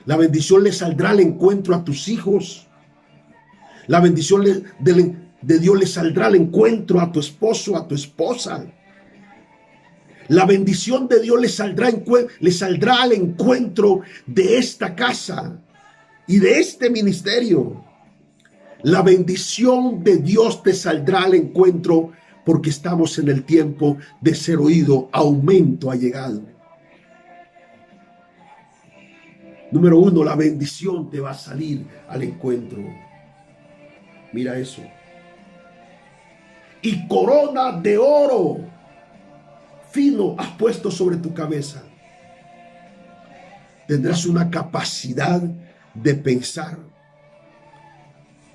La bendición le saldrá al encuentro a tus hijos. La bendición de Dios le saldrá al encuentro a tu esposo, a tu esposa. La bendición de Dios le saldrá al encuentro de esta casa y de este ministerio. La bendición de Dios te saldrá al encuentro, porque estamos en el tiempo de ser oído. Aumento ha llegado. Número uno, la bendición te va a salir al encuentro. Mira eso. Y corona de oro fino has puesto sobre tu cabeza. Tendrás una capacidad de pensar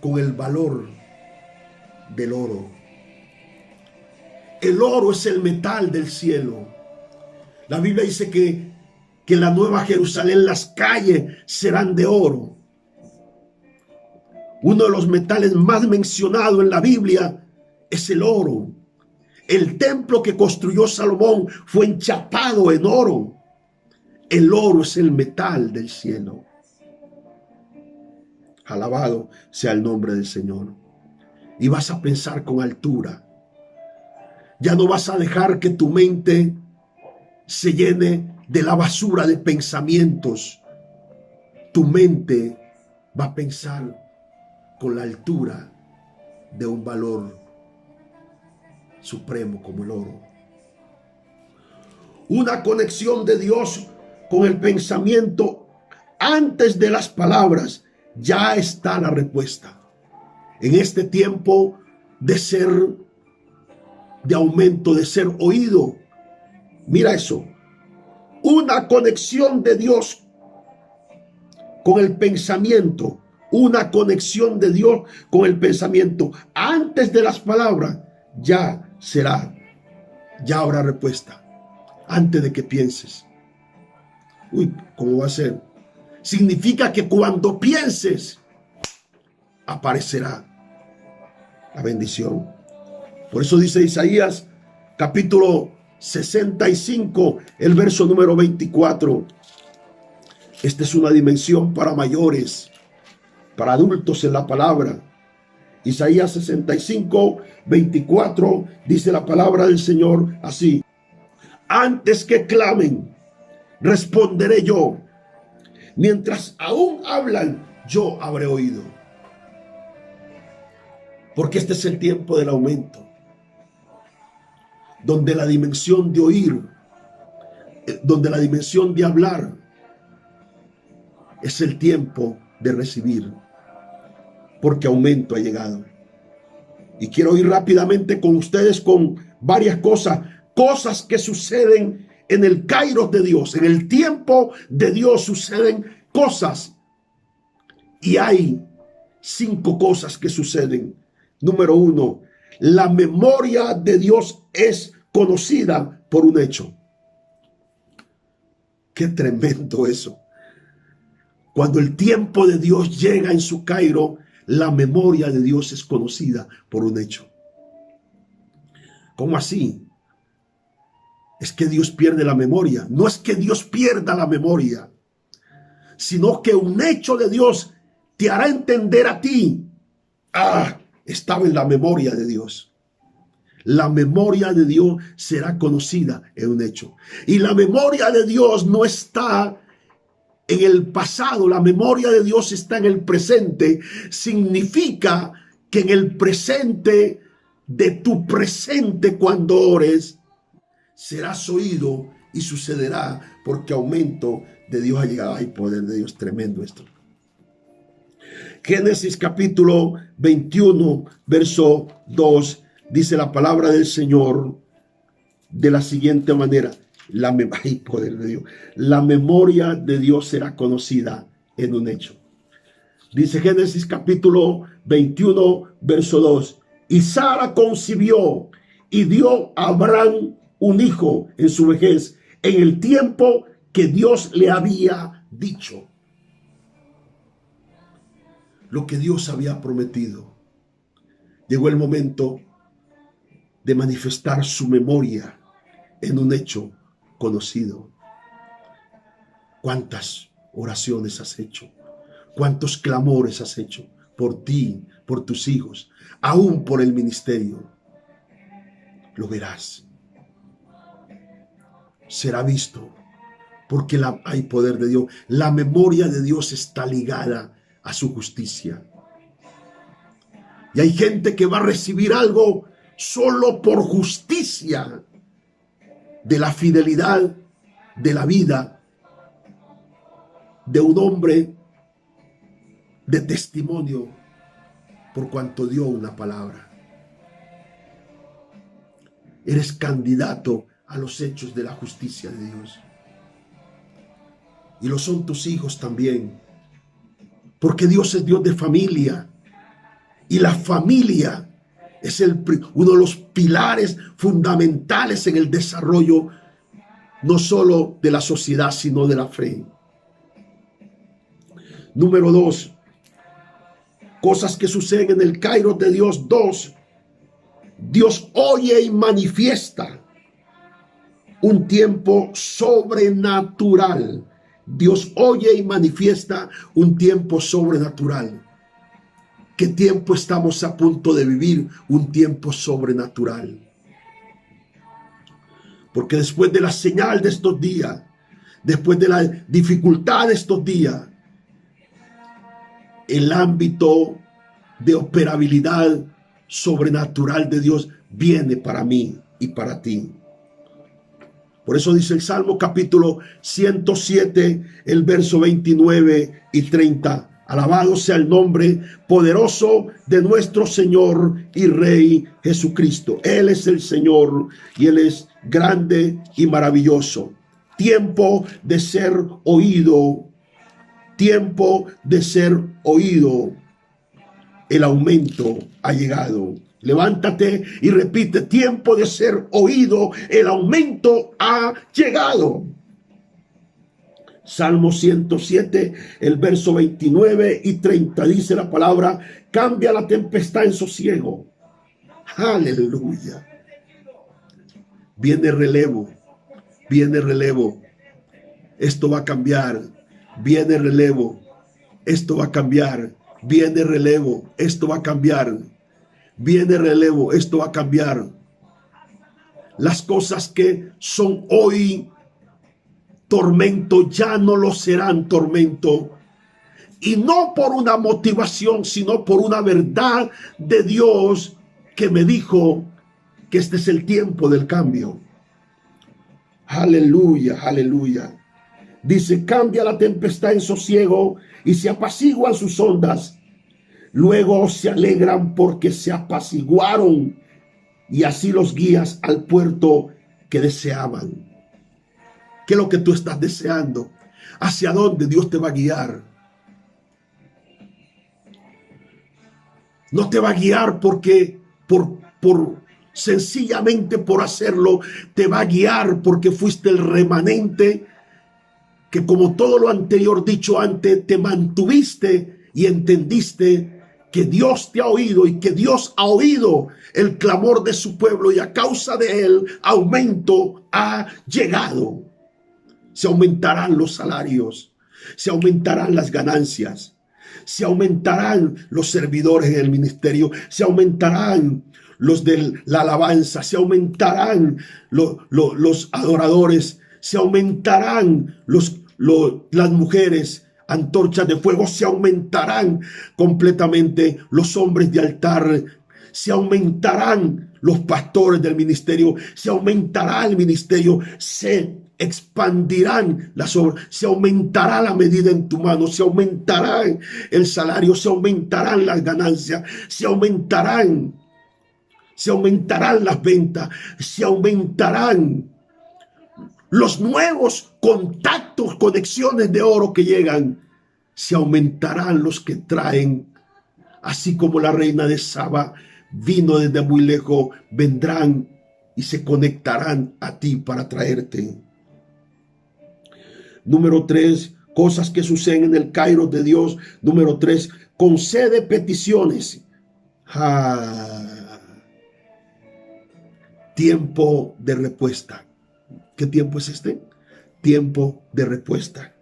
con el valor del oro. El oro es el metal del cielo. La Biblia dice que la nueva Jerusalén, las calles serán de oro. Uno de los metales más mencionados en la Biblia es el oro. El templo que construyó Salomón fue enchapado en oro. El oro es el metal del cielo. Alabado sea el nombre del Señor. Y vas a pensar con altura. Ya no vas a dejar que tu mente se llene de la basura de pensamientos. Tu mente va a pensar con la altura de un valor supremo como el oro. Una conexión de Dios con el pensamiento antes de las palabras. Ya está la respuesta. En este tiempo de aumento, de ser oído. Mira eso. Una conexión de Dios con el pensamiento. Una conexión de Dios con el pensamiento. Antes de las palabras, ya será. Ya habrá respuesta. Antes de que pienses. Uy, ¿cómo va a ser? Significa que cuando pienses, aparecerá la bendición. Por eso dice Isaías, capítulo 65, el verso número 24. Esta es una dimensión para mayores, para adultos en la palabra. Isaías 65:24 dice la palabra del Señor así: antes que clamen, responderé yo. Mientras aún hablan, yo habré oído. Porque este es el tiempo del aumento, donde la dimensión de oír, donde la dimensión de hablar, es el tiempo de recibir, porque aumento ha llegado. Y quiero ir rápidamente con ustedes con varias cosas que suceden en el Kairos de Dios. En el tiempo de Dios suceden cosas, y hay 5 cosas que suceden. Número 1, la memoria de Dios es conocida por un hecho. Qué tremendo eso. Cuando el tiempo de Dios llega en su Cairo, la memoria de Dios es conocida por un hecho. ¿Cómo así? Es que Dios pierde la memoria. No es que Dios pierda la memoria, sino que un hecho de Dios te hará entender a ti. Estaba en la memoria de Dios. La memoria de Dios será conocida en un hecho. Y la memoria de Dios no está en el pasado, la memoria de Dios está en el presente. Significa que en el presente de tu presente, cuando ores, serás oído y sucederá, porque aumento de Dios ha llegado. Ay, poder de Dios, tremendo esto. Génesis capítulo 21, verso 2, dice la palabra del Señor de la siguiente manera: ay, poder de Dios, la memoria de Dios será conocida en un hecho. Dice Génesis capítulo 21, verso 2: y Sara concibió y dio a Abraham un hijo en su vejez, en el tiempo que Dios le había dicho. Lo que Dios había prometido. Llegó el momento de manifestar su memoria en un hecho conocido. ¿Cuántas oraciones has hecho? ¿Cuántos clamores has hecho por ti, por tus hijos, aún por el ministerio? Lo verás. Será visto, porque hay poder de Dios. La memoria de Dios está ligada a su justicia. Y hay gente que va a recibir algo solo por justicia de la fidelidad de la vida de un hombre de testimonio, por cuanto dio una palabra. Eres candidato a los hechos de la justicia de Dios. Y lo son tus hijos también. Porque Dios es Dios de familia. Y la familia es uno de los pilares fundamentales en el desarrollo, no solo de la sociedad, sino de la fe. Número 2. Cosas que suceden en el Kairos de Dios. 2. Dios oye y manifiesta un tiempo sobrenatural. Dios oye y manifiesta un tiempo sobrenatural. ¿Qué tiempo estamos a punto de vivir? Un tiempo sobrenatural. Porque después de la señal de estos días, después de la dificultad de estos días, el ámbito de operabilidad sobrenatural de Dios viene para mí y para ti. Por eso dice el Salmo capítulo 107, el verso 29 y 30. Alabado sea el nombre poderoso de nuestro Señor y Rey Jesucristo. Él es el Señor y Él es grande y maravilloso. Tiempo de ser oído. Tiempo de ser oído. El aumento ha llegado. Levántate y repite: tiempo de ser oído, el aumento ha llegado. Salmo 107, el verso 29 y 30, dice la palabra: cambia la tempestad en sosiego. Aleluya. Viene relevo, viene relevo. Esto va a cambiar. Viene relevo. Esto va a cambiar. Viene relevo, esto va a cambiar. Viene relevo, esto va a cambiar. Las cosas que son hoy tormento ya no lo serán tormento. Y no por una motivación, sino por una verdad de Dios que me dijo que este es el tiempo del cambio. Aleluya, aleluya. Dice, cambia la tempestad en sosiego y se apaciguan sus ondas. Luego se alegran porque se apaciguaron y así los guías al puerto que deseaban. ¿Qué es lo que tú estás deseando? ¿Hacia dónde Dios te va a guiar? No te va a guiar porque sencillamente por hacerlo, te va a guiar porque fuiste el remanente que, como todo lo anterior dicho antes, te mantuviste y entendiste que Dios te ha oído y que Dios ha oído el clamor de su pueblo, y a causa de él aumento ha llegado. Se aumentarán los salarios, se aumentarán las ganancias, se aumentarán los servidores en el ministerio, se aumentarán los de la alabanza, se aumentarán los adoradores, se aumentarán las mujeres antorchas de fuego, se aumentarán completamente los hombres de altar, se aumentarán los pastores del ministerio, se aumentará el ministerio, se expandirán las obras, se aumentará la medida en tu mano, se aumentará el salario, se aumentarán las ganancias, se aumentarán las ventas, se aumentarán los nuevos contactos, conexiones de oro que llegan, se aumentarán los que traen, así como la reina de Saba vino desde muy lejos, vendrán y se conectarán a ti para traerte. Número 3, cosas que suceden en el Kairos de Dios. Número 3, concede peticiones. Tiempo de respuesta. ¿Qué tiempo es este? Tiempo de respuesta.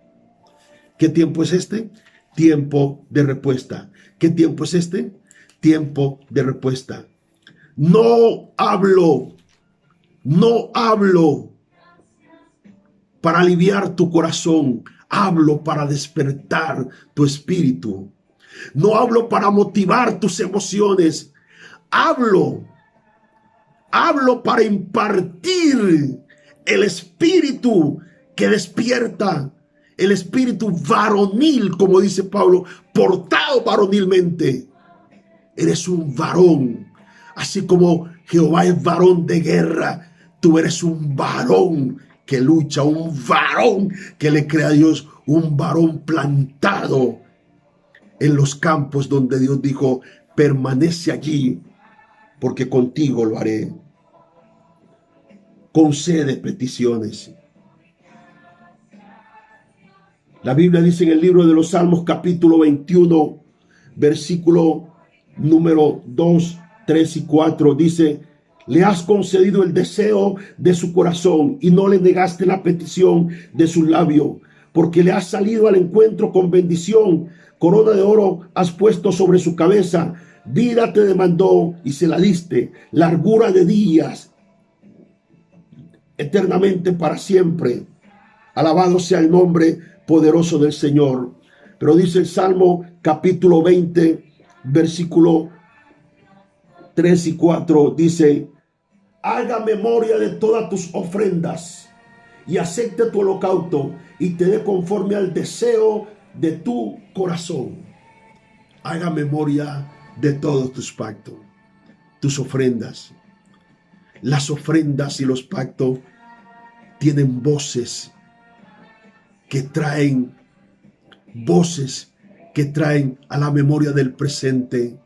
¿Qué tiempo es este? Tiempo de respuesta. ¿Qué tiempo es este? Tiempo de respuesta. No hablo para aliviar tu corazón, hablo para despertar tu espíritu. No hablo para motivar tus emociones, hablo para impartir el espíritu que despierta, el espíritu varonil, como dice Pablo, portado varonilmente. Eres un varón, así como Jehová es varón de guerra, tú eres un varón que lucha, un varón que le cree a Dios, un varón plantado en los campos donde Dios dijo, permanece allí, porque contigo lo haré. Concede peticiones. La Biblia dice en el libro de los Salmos, capítulo 21, versículo número 2, 3 y 4, dice, le has concedido el deseo de su corazón y no le negaste la petición de su labio, porque le has salido al encuentro con bendición, corona de oro has puesto sobre su cabeza, vida te demandó y se la diste, largura de días eternamente para siempre. Alabado sea el nombre poderoso del Señor. Pero dice el Salmo capítulo 20, versículo 3 y 4, dice, haga memoria de todas tus ofrendas y acepte tu holocausto y te dé conforme al deseo de tu corazón. Haga memoria de todos tus pactos, tus ofrendas. Las ofrendas y los pactos tienen voces que traen a la memoria del presente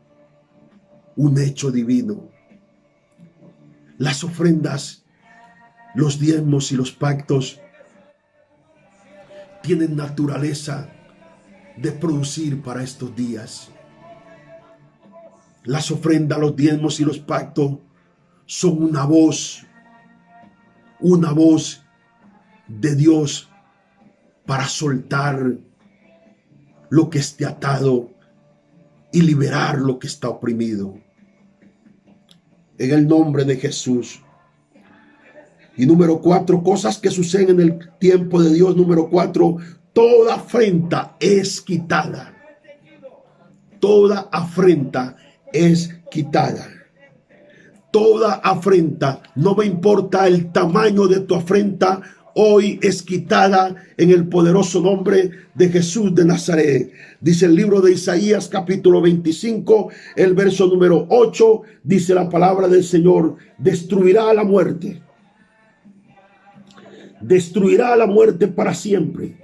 un hecho divino. Las ofrendas, los diezmos y los pactos tienen naturaleza de producir para estos días. Las ofrendas, los diezmos y los pactos son una voz de Dios para soltar lo que esté atado y liberar lo que está oprimido. En el nombre de Jesús. Y número 4, cosas que suceden en el tiempo de Dios. Número 4, toda afrenta es quitada. Toda afrenta es quitada. Toda afrenta, no me importa el tamaño de tu afrenta, hoy es quitada en el poderoso nombre de Jesús de Nazaret. Dice el libro de Isaías capítulo 25, el verso número 8, dice la palabra del Señor: destruirá la muerte. Destruirá la muerte para siempre.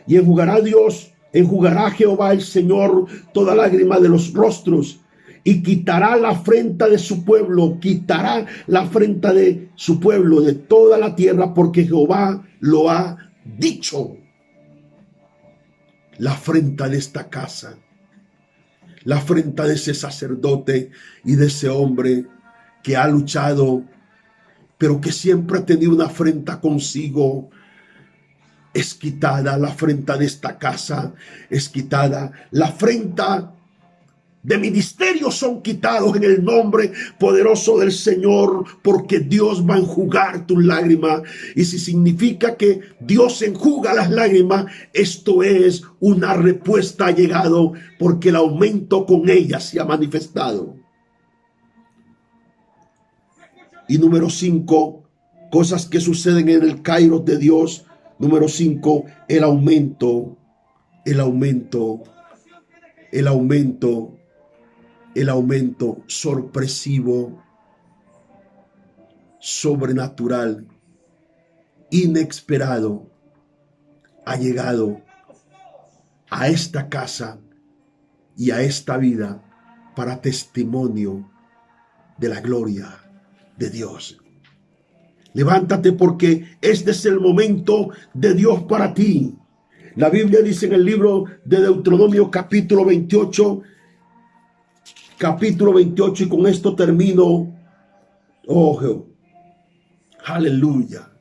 Y enjugará Jehová el Señor toda lágrima de los rostros. Y quitará la afrenta de su pueblo, quitará la afrenta de su pueblo, de toda la tierra, porque Jehová lo ha dicho. La afrenta de esta casa, la afrenta de ese sacerdote y de ese hombre que ha luchado, pero que siempre ha tenido una afrenta consigo, es quitada. La afrenta de esta casa es quitada. La afrenta de ministerio son quitados en el nombre poderoso del Señor, porque Dios va a enjugar tus lágrimas. Y si significa que Dios enjuga las lágrimas, esto es una respuesta ha llegado, porque el aumento con ella se ha manifestado. Y número 5, cosas que suceden en el Kairos de Dios. Número 5, el aumento sorpresivo, sobrenatural, inesperado, ha llegado a esta casa y a esta vida para testimonio de la gloria de Dios. Levántate, porque este es el momento de Dios para ti. La Biblia dice en el libro de Deuteronomio capítulo 28, y con esto termino. Oh, aleluya.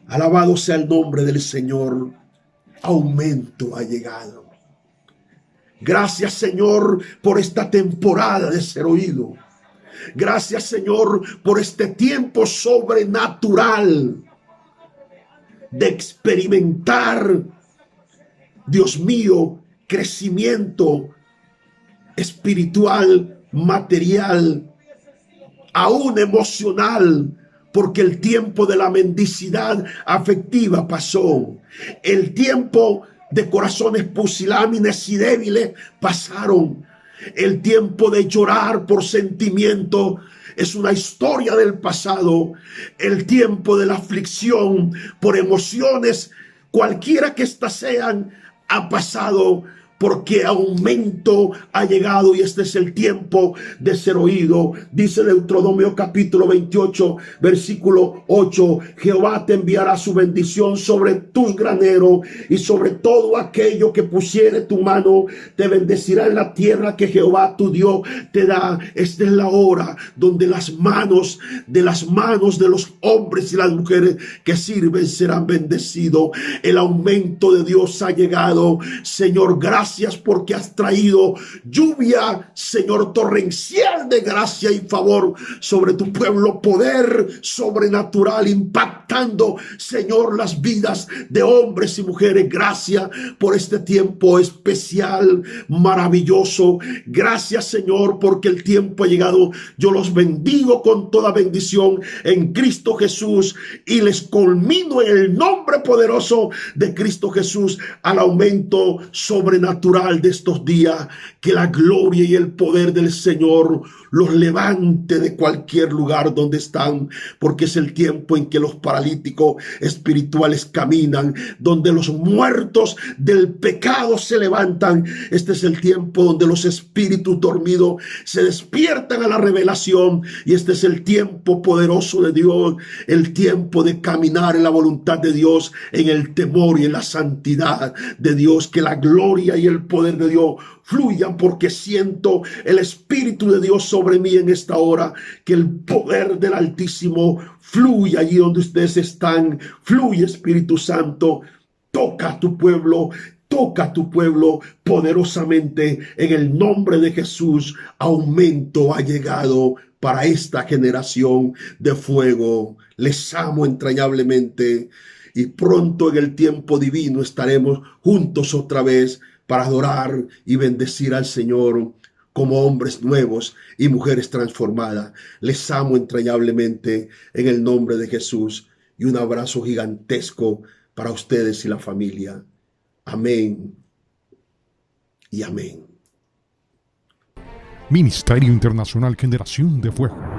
Alabado sea el nombre del Señor. Aumento ha llegado. Gracias, Señor, por esta temporada de ser oído. Gracias, Señor, por este tiempo sobrenatural de experimentar, Dios mío, crecimiento espiritual, material, aún emocional, porque el tiempo de la mendicidad afectiva pasó. El tiempo de corazones pusilánimes y débiles pasaron. El tiempo de llorar por sentimiento es una historia del pasado. El tiempo de la aflicción por emociones, cualquiera que éstas sean, ha pasado, porque aumento ha llegado y este es el tiempo de ser oído. Dice Deuteronomio capítulo 28, versículo 8, Jehová te enviará su bendición sobre tus graneros y sobre todo aquello que pusiere tu mano, te bendecirá en la tierra que Jehová tu Dios te da. Esta es la hora donde las manos de los hombres y las mujeres que sirven serán bendecidos. El aumento de Dios ha llegado. Señor, gracias porque has traído lluvia, Señor, torrencial de gracia y favor sobre tu pueblo, poder sobrenatural impactando, Señor, las vidas de hombres y mujeres. Gracias por este tiempo especial, maravilloso. Gracias, Señor, porque el tiempo ha llegado. Yo los bendigo con toda bendición en Cristo Jesús y les culmino en el nombre poderoso de Cristo Jesús al aumento sobrenatural de estos días. Que la gloria y el poder del Señor los levante de cualquier lugar donde están, porque es el tiempo en que los paralíticos espirituales caminan, donde los muertos del pecado se levantan. Este es el tiempo donde los espíritus dormidos se despiertan a la revelación, y este es el tiempo poderoso de Dios, el tiempo de caminar en la voluntad de Dios, en el temor y en la santidad de Dios. Que la gloria y el poder de Dios fluyan, porque siento el Espíritu de Dios sobre mí en esta hora. Que el poder del Altísimo fluya allí donde ustedes están. Fluye, Espíritu Santo, toca a tu pueblo, Toca a tu pueblo poderosamente en el nombre de Jesús. Aumento ha llegado para esta generación de fuego. Les amo entrañablemente y pronto en el tiempo divino estaremos juntos otra vez para adorar y bendecir al Señor como hombres nuevos y mujeres transformadas. Les amo entrañablemente en el nombre de Jesús y un abrazo gigantesco para ustedes y la familia. Amén y amén. Ministerio Internacional Generación de Fuego.